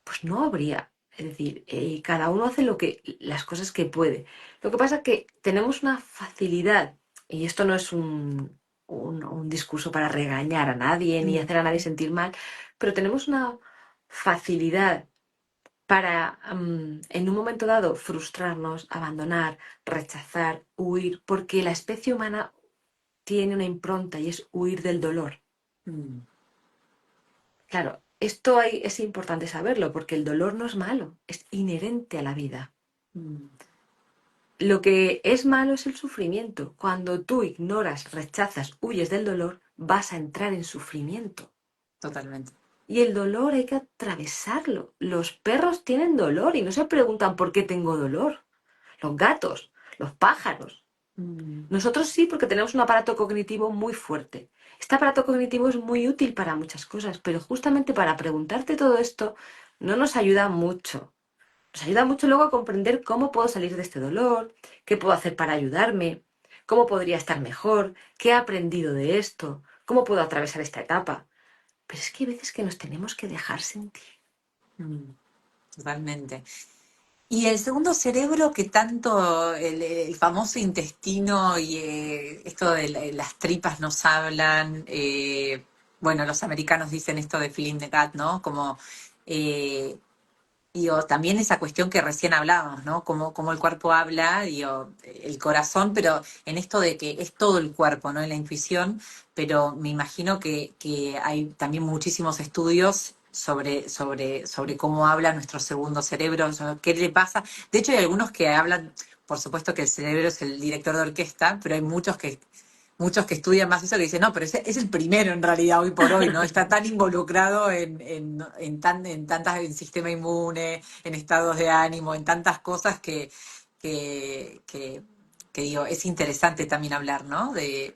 pues no habría. Es decir, cada uno hace las cosas que puede. Lo que pasa es que tenemos una facilidad, y esto no es un discurso para regañar a nadie ni mm. hacer a nadie sentir mal, pero tenemos una facilidad para, en un momento dado, frustrarnos, abandonar, rechazar, huir, porque la especie humana tiene una impronta y es huir del dolor. Mm, Claro, es importante saberlo porque el dolor no es malo, es inherente a la vida. mm, Lo que es malo es el sufrimiento. Cuando tú ignoras, rechazas, huyes del dolor, vas a entrar en sufrimiento. totalmente. Y el dolor hay que atravesarlo. Los perros tienen dolor y no se preguntan por qué tengo dolor. Los gatos, los pájaros. Mm, Nosotros sí, porque tenemos un aparato cognitivo muy fuerte. Este aparato cognitivo es muy útil para muchas cosas, pero justamente para preguntarte todo esto no nos ayuda mucho. Nos ayuda mucho luego a comprender cómo puedo salir de este dolor, qué puedo hacer para ayudarme, cómo podría estar mejor, qué he aprendido de esto, cómo puedo atravesar esta etapa. Pero es que hay veces que nos tenemos que dejar sentir. mm, totalmente. Y el segundo cerebro, que tanto el famoso intestino y esto de las tripas nos hablan, bueno, los americanos dicen esto de feeling the gut, ¿no? Como eh, digo, también esa cuestión que recién hablábamos, ¿no? Como el cuerpo habla, digo, el corazón, pero en esto de que es todo el cuerpo, ¿no? En la intuición, pero me imagino que hay también muchísimos estudios sobre cómo habla nuestro segundo cerebro, qué le pasa. De hecho, hay algunos que hablan, por supuesto que el cerebro es el director de orquesta, pero hay muchos que estudian más eso que dicen, no, pero es el primero en realidad hoy por hoy, ¿no? Está tan involucrado en tantas, en sistema inmune, en estados de ánimo, en tantas cosas que, que, que digo, es interesante también hablar, ¿no? Del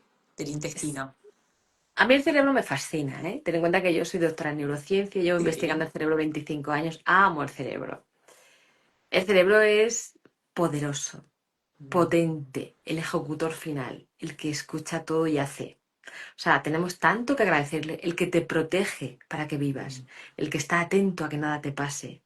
intestino. A mí el cerebro me fascina, ¿eh? Ten en cuenta que yo soy doctora en neurociencia, llevo investigando Sí. el cerebro 25 años, amo el cerebro. El cerebro es poderoso, potente, el ejecutor final, el que escucha todo y hace. O sea, tenemos tanto que agradecerle, el que te protege para que vivas, el que está atento a que nada te pase,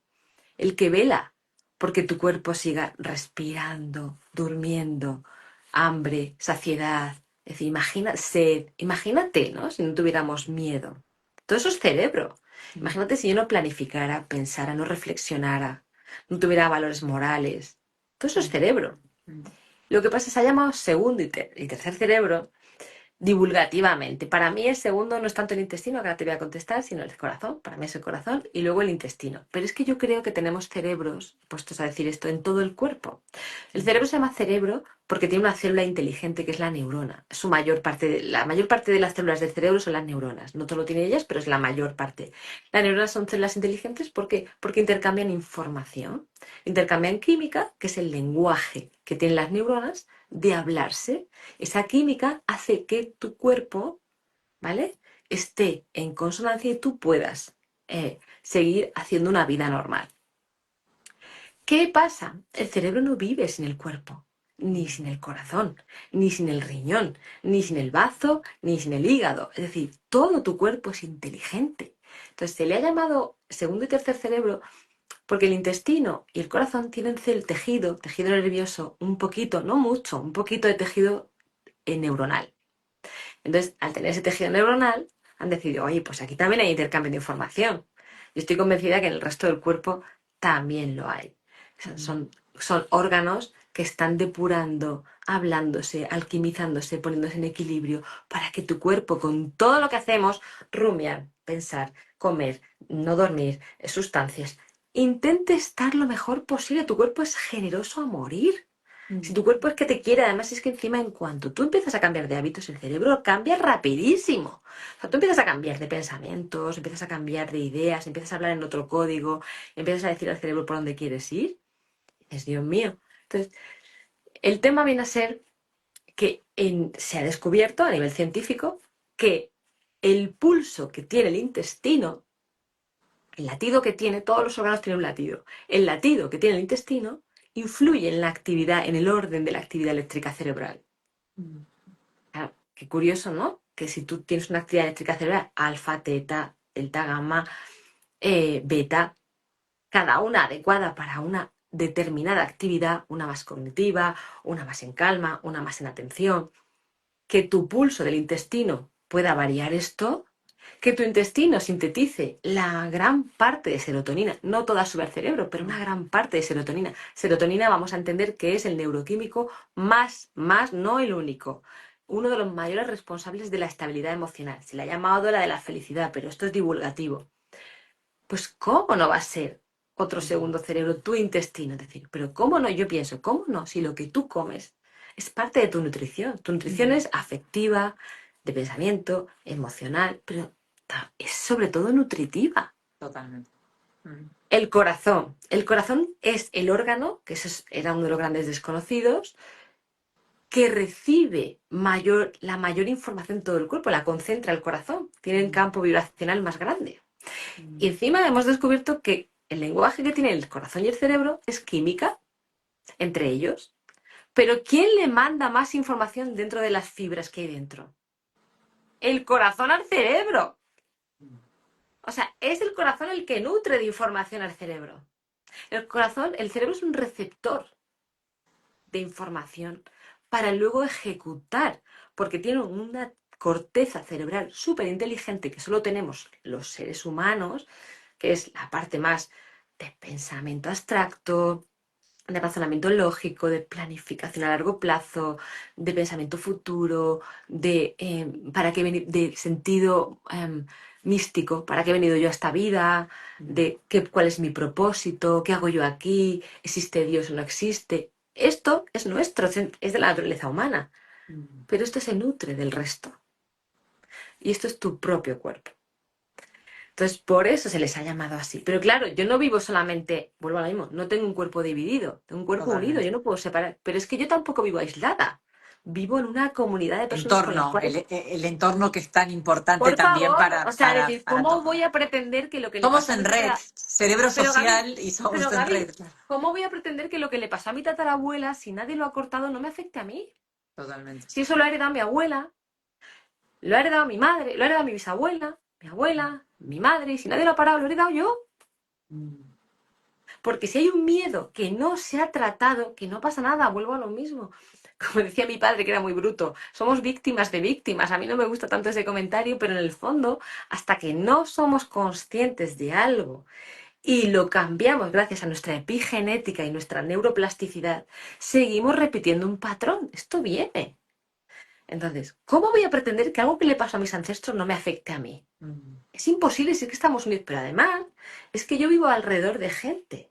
el que vela porque tu cuerpo siga respirando, durmiendo, hambre, saciedad, es decir, sed, imagínate, ¿no? Si no tuviéramos miedo. Todo eso es cerebro. Imagínate si yo no planificara, pensara, no reflexionara, no tuviera valores morales. Todo eso es Mm, cerebro. mm, Lo que pasa es que se ha llamado segundo y tercer cerebro divulgativamente. Para mí el segundo no es tanto el intestino, que ahora te voy a contestar, sino el corazón. Para mí es el corazón y luego el intestino. Pero es que yo creo que tenemos cerebros, puestos a decir esto, en todo el cuerpo. El mm, cerebro se llama cerebro porque tiene una célula inteligente que es la neurona. La mayor parte de las células del cerebro son las neuronas. No todo lo tienen ellas, pero es la mayor parte. Las neuronas son células inteligentes porque intercambian información. Intercambian química, que es el lenguaje que tienen las neuronas de hablarse. Esa química hace que tu cuerpo, ¿vale?, esté en consonancia y tú puedas seguir haciendo una vida normal. ¿Qué pasa? El cerebro no vive sin el cuerpo, ni sin el corazón, ni sin el riñón, ni sin el bazo, ni sin el hígado. Es decir, todo tu cuerpo es inteligente. Entonces se le ha llamado segundo y tercer cerebro porque el intestino y el corazón tienen el tejido nervioso, un poquito, no mucho, un poquito de tejido neuronal. Entonces, al tener ese tejido neuronal, han decidido, oye, pues aquí también hay intercambio de información. Yo estoy convencida que en el resto del cuerpo también lo hay. O sea, mm, son órganos que están depurando, hablándose, alquimizándose, poniéndose en equilibrio para que tu cuerpo, con todo lo que hacemos, rumiar, pensar, comer, no dormir, sustancias, intente estar lo mejor posible. Tu cuerpo es generoso a morir. Si mm, tu cuerpo es que te quiere, además es que encima en cuanto tú empiezas a cambiar de hábitos, el cerebro cambia rapidísimo. O sea, tú empiezas a cambiar de pensamientos, empiezas a cambiar de ideas, empiezas a hablar en otro código, empiezas a decir al cerebro por dónde quieres ir. Es Dios mío. Entonces, el tema viene a ser que se ha descubierto a nivel científico que el pulso que tiene el intestino, el latido que tiene, todos los órganos tienen un latido. El latido que tiene el intestino influye en la actividad, en el orden de la actividad eléctrica cerebral. mm, Claro, qué curioso, ¿no? Que si tú tienes una actividad eléctrica cerebral, alfa, teta, delta, gamma, beta, cada una adecuada para una determinada actividad, una más cognitiva, una más en calma, una más en atención, que tu pulso del intestino pueda variar esto, que tu intestino sintetice la gran parte de serotonina, no toda sube al cerebro, pero una mm, gran parte de serotonina. Serotonina vamos a entender que es el neuroquímico más, no el único, uno de los mayores responsables de la estabilidad emocional. Se le ha llamado la de la felicidad, pero esto es divulgativo. Pues ¿cómo no va a ser otro mm, segundo cerebro, tu intestino? Es decir, pero ¿cómo no? Yo pienso, ¿cómo no? Si lo que tú comes es parte de tu nutrición. Tu nutrición mm, es afectiva, de pensamiento, emocional, pero es sobre todo nutritiva. totalmente. Mm, El corazón. El corazón es el órgano, que era uno de los grandes desconocidos, que recibe la mayor información de todo el cuerpo, la concentra el corazón. Tiene un mm, campo vibracional más grande. Y mm, encima hemos descubierto que el lenguaje que tiene el corazón y el cerebro es química entre ellos. Pero ¿quién le manda más información dentro de las fibras que hay dentro? El corazón al cerebro. mm, O sea, es el corazón el que nutre de información al cerebro. El cerebro es un receptor de información para luego ejecutar, porque tiene una corteza cerebral súper inteligente que solo tenemos los seres humanos, que es la parte más de pensamiento abstracto, de razonamiento lógico, de planificación a largo plazo, de pensamiento futuro, de sentido místico, para qué he venido yo a esta vida, mm, de cuál es mi propósito, qué hago yo aquí, existe Dios o no existe. Esto es nuestro, es de la naturaleza humana, mm. pero esto se nutre del resto. Y esto es tu propio cuerpo. Entonces, por eso se les ha llamado así. Pero claro, yo no vivo solamente, vuelvo a lo mismo, no tengo un cuerpo dividido, tengo un cuerpo unido, Totalmente. yo no puedo separar. Pero es que yo tampoco vivo aislada. Vivo en una comunidad de personas con las Entorno, cuales, el entorno que es tan importante por también favor, o sea, decir, para ¿cómo todo. voy a pretender que lo que le Somos pasó a mi en red, tatarabuela... cerebro Pero Gaby, social y somos pero en Gaby, red. ¿cómo voy a pretender que lo que le pasó a mi tatarabuela, si nadie lo ha cortado, no me afecte a mí? Totalmente. Si eso lo ha heredado mi abuela, lo ha heredado mi madre, lo ha heredado mi bisabuela, mi abuela, mi madre, y si nadie lo ha parado, lo he heredado yo. Mm, Porque si hay un miedo que no se ha tratado, que no pasa nada, vuelvo a lo mismo. Como decía mi padre, que era muy bruto, somos víctimas de víctimas. A mí no me gusta tanto ese comentario, pero en el fondo, hasta que no somos conscientes de algo y lo cambiamos gracias a nuestra epigenética y nuestra neuroplasticidad, seguimos repitiendo un patrón. Esto viene. Entonces, ¿cómo voy a pretender que algo que le pasó a mis ancestros no me afecte a mí? Mm, Es imposible si es que estamos unidos, pero además es que yo vivo alrededor de gente.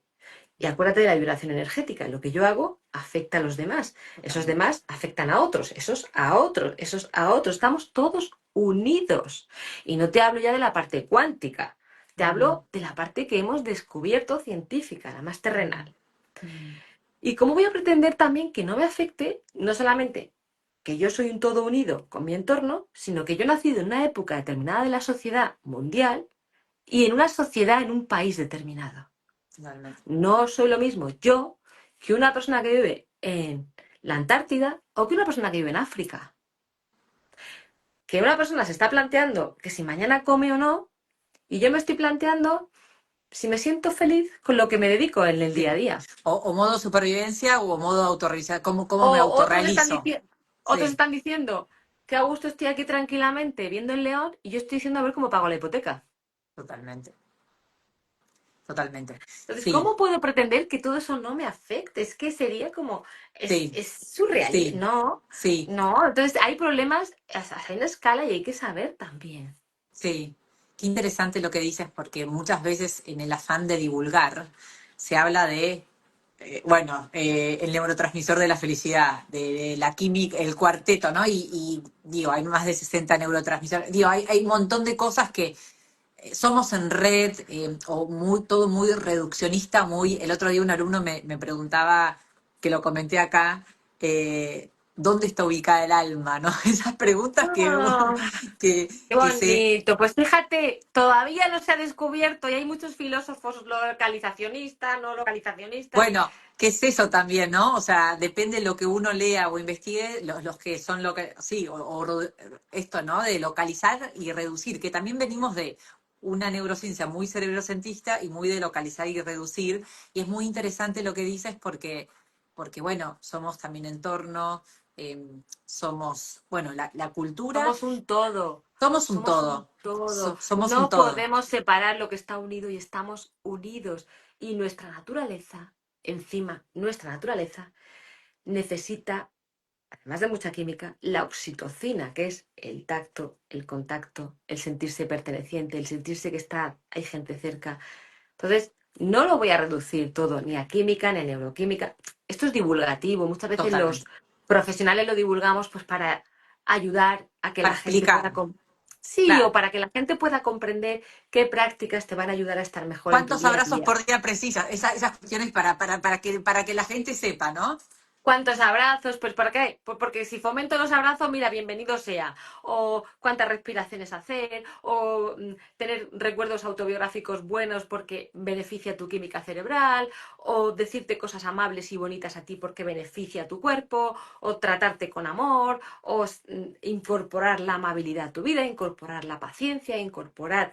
Y acuérdate de la vibración energética. Lo que yo hago afecta a los demás. Esos totalmente. demás afectan a otros, esos a otros, esos a otros. Estamos todos unidos. Y no te hablo ya de la parte cuántica. Te Mm, hablo de la parte que hemos descubierto científica, la más mm, terrenal. mm, ¿Y cómo voy a pretender también que no me afecte, no solamente que yo soy un todo unido con mi entorno, sino que yo he nacido en una época determinada de la sociedad mundial y en una sociedad, en un país determinado? totalmente. No soy lo mismo yo que una persona que vive en la Antártida o que una persona que vive en África. Que una persona se está planteando que si mañana come o no, y yo me estoy planteando si me siento feliz con lo que me dedico en el día a Sí. día. O modo supervivencia o modo autorrealización. ¿Cómo me Otros están, autorrealizo? otros Sí, están diciendo que a gusto estoy aquí tranquilamente viendo el león y yo estoy diciendo a ver cómo pago la hipoteca. totalmente. Totalmente. Entonces, Sí, ¿cómo puedo pretender que todo eso no me afecte? Es que sería como, sí, es surreal. sí, No, sí, no. Entonces, hay problemas, hay una escala y hay que saber también. sí. Qué interesante lo que dices, porque muchas veces en el afán de divulgar se habla de, el neurotransmisor de la felicidad, de la química, el cuarteto, ¿no? Digo, hay más de 60 neurotransmisores. Digo, hay un montón de cosas que somos en red, o todo muy reduccionista, el otro día un alumno me preguntaba, que lo comenté acá, ¿dónde está ubicada el alma? ¿No? Esas preguntas Ah, que, qué que se... bonito. Pues fíjate, todavía no se ha descubierto y hay muchos filósofos localizacionistas, no localizacionistas. Bueno, ¿qué es eso también, no? O sea, depende de lo que uno lea o investigue, los que son lo que, sí, esto, ¿no? De localizar y reducir, que también venimos de una neurociencia muy cerebrocentista y muy de localizar y reducir, y es muy interesante lo que dices porque bueno, somos también entorno, somos, bueno, la cultura, Somos un todo, somos un somos un todo, todo. somos un No todo, podemos separar lo que está unido y estamos unidos. Y nuestra naturaleza, encima, nuestra naturaleza necesita, además de mucha química, la oxitocina, que es el tacto, el contacto, el sentirse perteneciente, el sentirse que está, hay gente cerca. Entonces, no lo voy a reducir todo ni a química ni a neuroquímica. Esto es divulgativo. Muchas veces los totalmente. profesionales lo divulgamos pues para ayudar a que Para la gente explicar, pueda sí, o claro. para que la gente pueda comprender qué prácticas te van a ayudar a estar mejor en tu ¿Cuántos día a abrazos día. por día precisas? Esas cuestiones para que la gente sepa, ¿no? ¿Cuántos abrazos? Pues ¿por qué? Pues porque si fomento los abrazos, mira, bienvenido sea. O cuántas respiraciones hacer, o tener recuerdos autobiográficos buenos porque beneficia tu química cerebral, o decirte cosas amables y bonitas a ti porque beneficia tu cuerpo, o tratarte con amor, o incorporar la amabilidad a tu vida, incorporar la paciencia, incorporar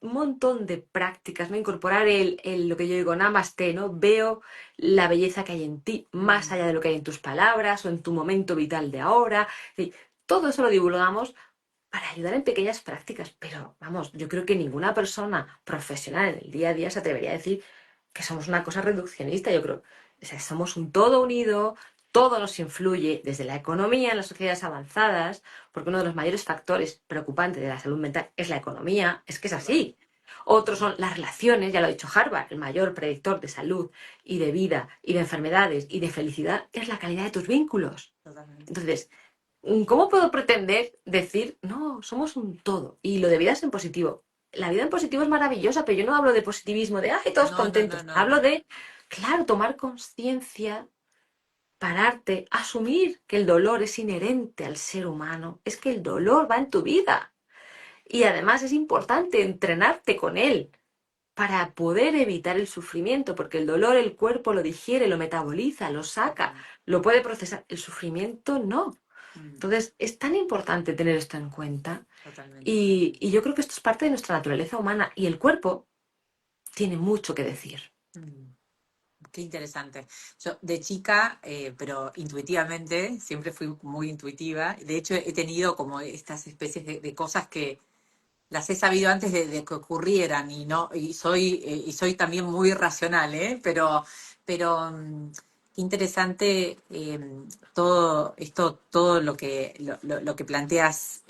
un montón de prácticas, ¿no? Incorporar lo que yo digo, namaste, ¿no? Veo la belleza que hay en ti, más Mm, allá de lo que hay en tus palabras o en tu momento vital de ahora. Es todo eso lo divulgamos para ayudar en pequeñas prácticas, pero vamos, yo creo que ninguna persona profesional en el día a día se atrevería a decir que somos una cosa reduccionista. Yo creo, o sea, somos un todo unido, todo nos influye desde la economía en las sociedades avanzadas, porque uno de los mayores factores preocupantes de la salud mental es la economía, es que es total, así. Otros total, son las relaciones, ya lo ha dicho Harvard, el mayor predictor de salud y de vida y de enfermedades y de felicidad es la calidad de tus vínculos. totalmente. Entonces, ¿cómo puedo pretender decir, no, somos un todo? Y lo de vida es en positivo. La vida en positivo es maravillosa, pero yo no hablo de positivismo, de, ay, todos No, no, no, contentos. no. Hablo de, claro, tomar conciencia, pararte, asumir que el dolor es inherente al ser humano. Es que el dolor va en tu vida. Y además es importante entrenarte con él para poder evitar el sufrimiento, porque el dolor el cuerpo lo digiere, lo metaboliza, lo saca, Totalmente. lo puede procesar. El sufrimiento no. Mm, Entonces, es tan importante tener esto en cuenta totalmente. y yo creo que esto es parte de nuestra naturaleza humana y el cuerpo tiene mucho que decir. Mm, qué interesante. Yo de chica, pero intuitivamente, siempre fui muy intuitiva. De hecho, he tenido como estas especies de cosas las he sabido antes de que ocurrieran y no y soy también muy racional, ¿eh? Pero qué interesante todo esto, todo lo que planteas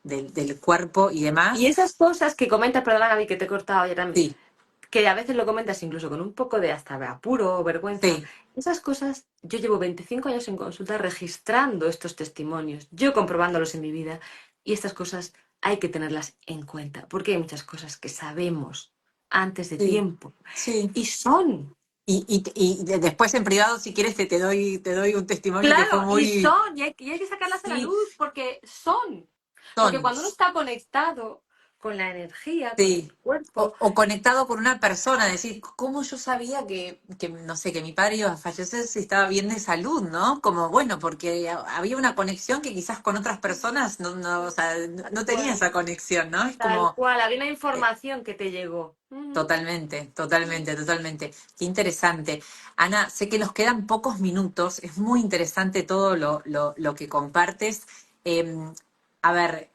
del cuerpo y Y demás. esas cosas que comentas, perdona Gaby que te he cortado ayer, Sí, que a veces lo comentas incluso con un poco de hasta apuro o vergüenza, sí, esas cosas, yo llevo 25 años en consulta registrando estos testimonios, yo comprobándolos en mi vida, y estas cosas hay que tenerlas en cuenta, porque hay muchas cosas que sabemos antes de sí, tiempo, sí. y son, Después en privado, si quieres, te doy un testimonio que fue claro, muy... y hay que sacarlas a la Sí, luz, porque son, porque son. cuando uno está conectado con la energía, con el Sí. cuerpo, O conectado con una persona, decir, ¿cómo yo sabía no sé, que mi padre iba a fallecer si estaba bien de salud, ¿no? Como, bueno, porque había una conexión que quizás con otras personas o sea, no tenía cual, esa conexión, ¿no? Es tal como, cual, había una eh, información que te llegó. Ujú. totalmente, totalmente, totalmente. Qué interesante. Ana, sé que nos quedan pocos minutos, es muy interesante todo lo que compartes. Eh, a ver,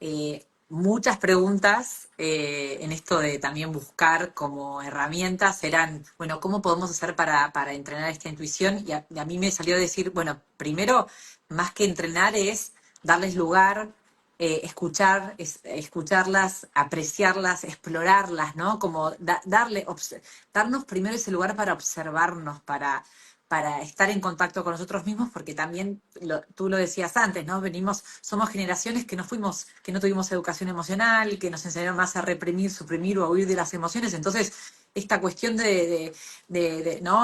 muchas preguntas en esto de también buscar como herramientas eran, bueno, ¿cómo podemos hacer para entrenar esta intuición? Y a mí me salió a decir, bueno, primero, más que entrenar es darles lugar, escucharlas, apreciarlas, explorarlas, ¿no? Como darnos primero ese lugar para observarnos, para estar en contacto con nosotros mismos, porque también tú lo decías antes, ¿no? Somos generaciones que que no tuvimos educación emocional, que nos enseñaron más a reprimir, suprimir o a huir de las emociones. Entonces, esta cuestión ¿no?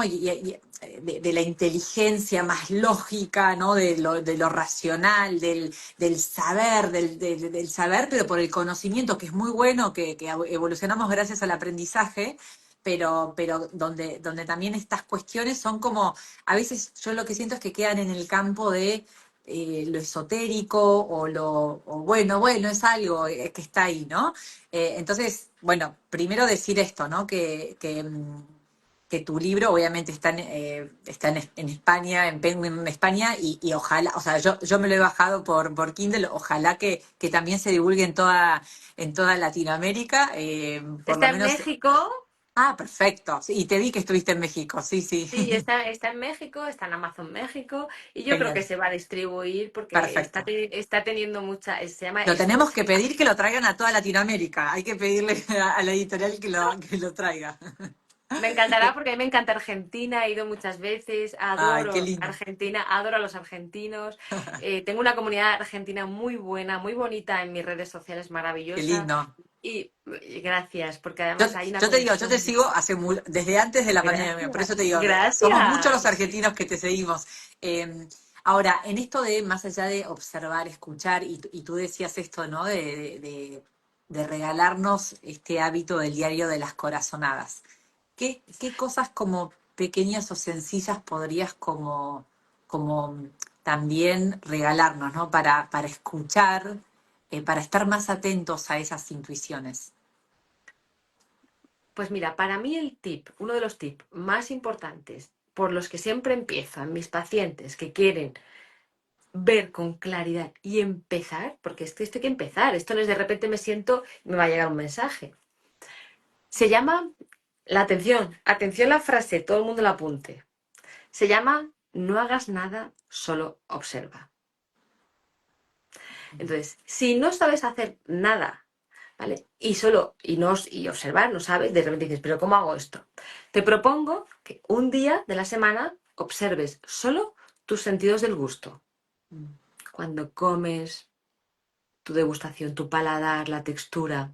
De la inteligencia más lógica, ¿no? De lo racional, del saber, del saber, pero por el conocimiento, que es muy bueno, que evolucionamos gracias al aprendizaje, pero donde también estas cuestiones son como, a veces yo lo que siento es que quedan en el campo de lo esotérico bueno, es algo que está ahí, ¿no? Entonces, bueno, primero decir esto, ¿no? Que tu libro obviamente está en España, en Penguin en España, y ojalá, o sea, yo me lo he bajado por Kindle, ojalá que también se divulgue en toda Latinoamérica, por lo Está en menos. México, Ah, perfecto. Sí, y te vi que estuviste en México, sí, sí. sí, está en México, está en Amazon México, y yo creo Genial, que se va a distribuir porque perfecto. está teniendo mucha, se llama Lo tenemos que Exclusiva. pedir que lo traigan a toda Latinoamérica. Hay que pedirle a la editorial que lo traiga. Me encantará porque a mí me encanta Argentina, he ido muchas veces, Ay, qué adoro lindo, Argentina, adoro a los argentinos. Tengo una comunidad argentina muy buena, muy bonita en mis redes sociales, qué maravillosa. lindo. Y gracias, porque Yo, además hay una yo te digo, yo te conexión. sigo desde antes de la pandemia, por Gracias, eso te digo, somos muchos los gracias. argentinos que te seguimos. Ahora, en esto de más allá de observar, escuchar, y tú decías esto, ¿no? De regalarnos este hábito del diario de las corazonadas. ¿Qué cosas como pequeñas o sencillas podrías como también regalarnos, ¿no? Para escuchar, para estar más atentos a esas intuiciones. Pues mira, para mí uno de los tips más importantes por los que siempre empiezan mis pacientes que quieren ver con claridad y empezar, porque esto hay que empezar, esto no es de repente me siento y me va a llegar un mensaje. Se llama la atención la frase, todo el mundo la apunte. Se llama no hagas nada, solo observa. Entonces, si no sabes hacer nada, ¿vale? Y observar, no sabes, de repente dices, pero ¿cómo hago esto? Te propongo que un día de la semana observes solo tus sentidos del gusto. Cuando comes, tu degustación, tu paladar, la textura.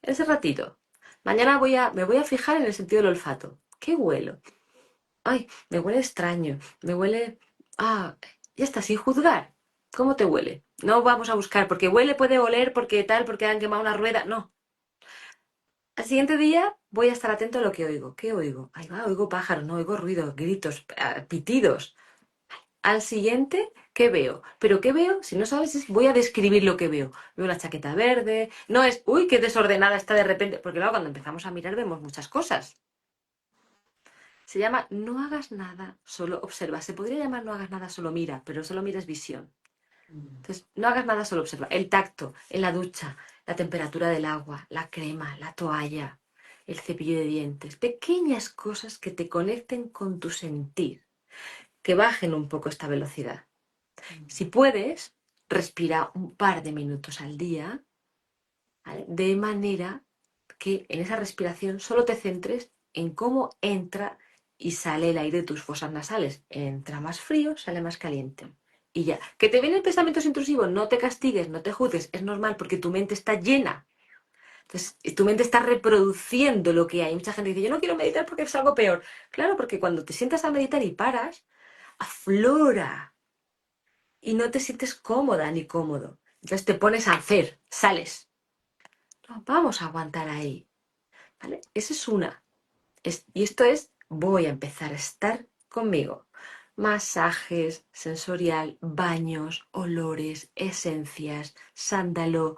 Ese ratito. Mañana me voy a fijar en el sentido del olfato. ¿Qué huelo? Ay, me huele extraño. Me huele. Ah, ya está, sin juzgar. ¿Cómo te huele? No vamos a buscar, porque huele puede oler, porque tal, porque han quemado una rueda. No. Al siguiente día voy a estar atento a lo que oigo. ¿Qué oigo? Ay, va, oigo pájaros, no oigo ruidos, gritos, pitidos. Al siguiente, ¿qué veo? Pero ¿qué veo? Si no sabes, voy a describir lo que veo. Veo una chaqueta verde. No es, uy, qué desordenada está de repente. Porque luego cuando empezamos a mirar vemos muchas cosas. Se llama no hagas nada, solo observa. Se podría llamar no hagas nada, solo mira, pero solo mira es visión. Entonces, no hagas nada, solo observa. El tacto, en la ducha, la temperatura del agua, la crema, la toalla, el cepillo de dientes. Pequeñas cosas que te conecten con tu sentir, que bajen un poco esta velocidad. Si puedes, respira un par de minutos al día, ¿vale? De manera que en esa respiración solo te centres en cómo entra y sale el aire de tus fosas nasales. Entra más frío, sale más caliente. Y ya. Que te vienen pensamientos intrusivos, no te castigues, no te juzgues, es normal porque tu mente está llena. Entonces, tu mente está reproduciendo lo que hay. Mucha gente dice, yo no quiero meditar porque es algo peor. Claro, porque cuando te sientas a meditar y paras, aflora y no te sientes cómoda ni cómodo. Entonces te pones a hacer, sales. No, vamos a aguantar ahí, ¿vale? Esa es una. Y esto es, voy a empezar a estar conmigo. Masajes, sensorial, baños, olores, esencias, sándalo.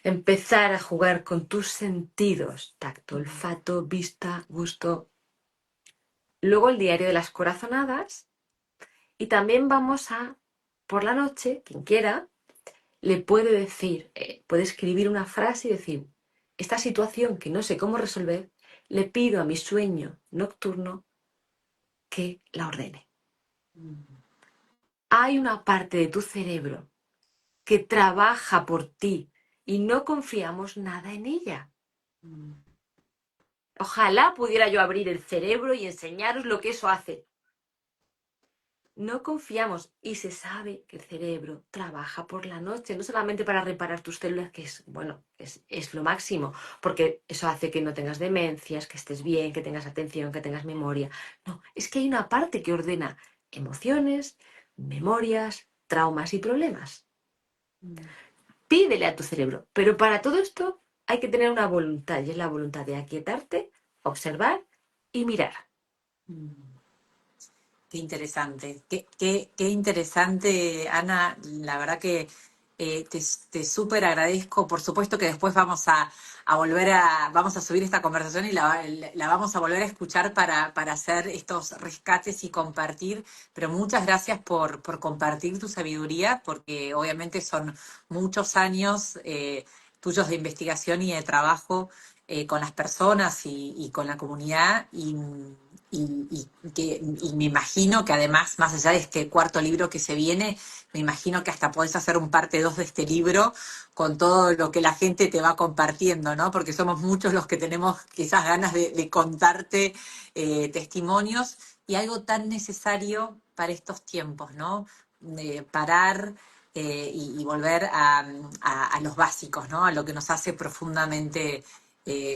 Empezar a jugar con tus sentidos, tacto, olfato, vista, gusto. Luego el diario de las corazonadas. Y también vamos a, por la noche, quien quiera, le puede decir, puede escribir una frase y decir, esta situación que no sé cómo resolver, le pido a mi sueño nocturno que la ordene. Hay una parte de tu cerebro que trabaja por ti y no confiamos nada en ella. Ojalá pudiera yo abrir el cerebro y enseñaros lo que eso hace. No confiamos y se sabe que el cerebro trabaja por la noche, no solamente para reparar tus células, que es, bueno, es lo máximo, porque eso hace que no tengas demencias, que estés bien, que tengas atención, que tengas memoria. No, es que hay una parte que ordena emociones, memorias, traumas y problemas. Pídele a tu cerebro, pero para todo esto hay que tener una voluntad, y es la voluntad de aquietarte, observar y mirar. Qué interesante, qué interesante, Ana. La verdad que te súper agradezco. Por supuesto que después vamos a subir esta conversación y la vamos a volver a escuchar para hacer estos rescates y compartir. Pero muchas gracias por compartir tu sabiduría, porque obviamente son muchos años tuyos de investigación y de trabajo con las personas y con la comunidad. Y me imagino que además, más allá de este cuarto libro que se viene, me imagino que hasta podés hacer un parte 2 de este libro con todo lo que la gente te va compartiendo, ¿no? Porque somos muchos los que tenemos quizás ganas de contarte testimonios y algo tan necesario para estos tiempos, ¿no? De parar y volver a los básicos, ¿no? A lo que nos hace profundamente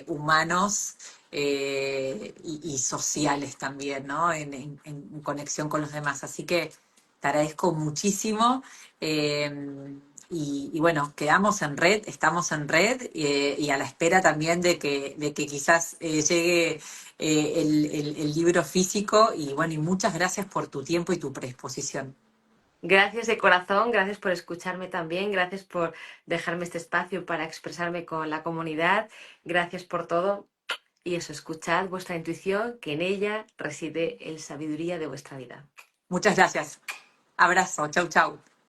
humanos y sociales también, ¿no? En conexión con los demás. Así que te agradezco muchísimo. Y bueno, quedamos en red, estamos en red y a la espera también de que quizás llegue el libro físico. Y bueno, y muchas gracias por tu tiempo y tu predisposición. Gracias de corazón, gracias por escucharme también, gracias por dejarme este espacio para expresarme con la comunidad, gracias por todo y eso, escuchad vuestra intuición, que en ella reside el sabiduría de vuestra vida. Muchas gracias. Abrazo. Chau, chau.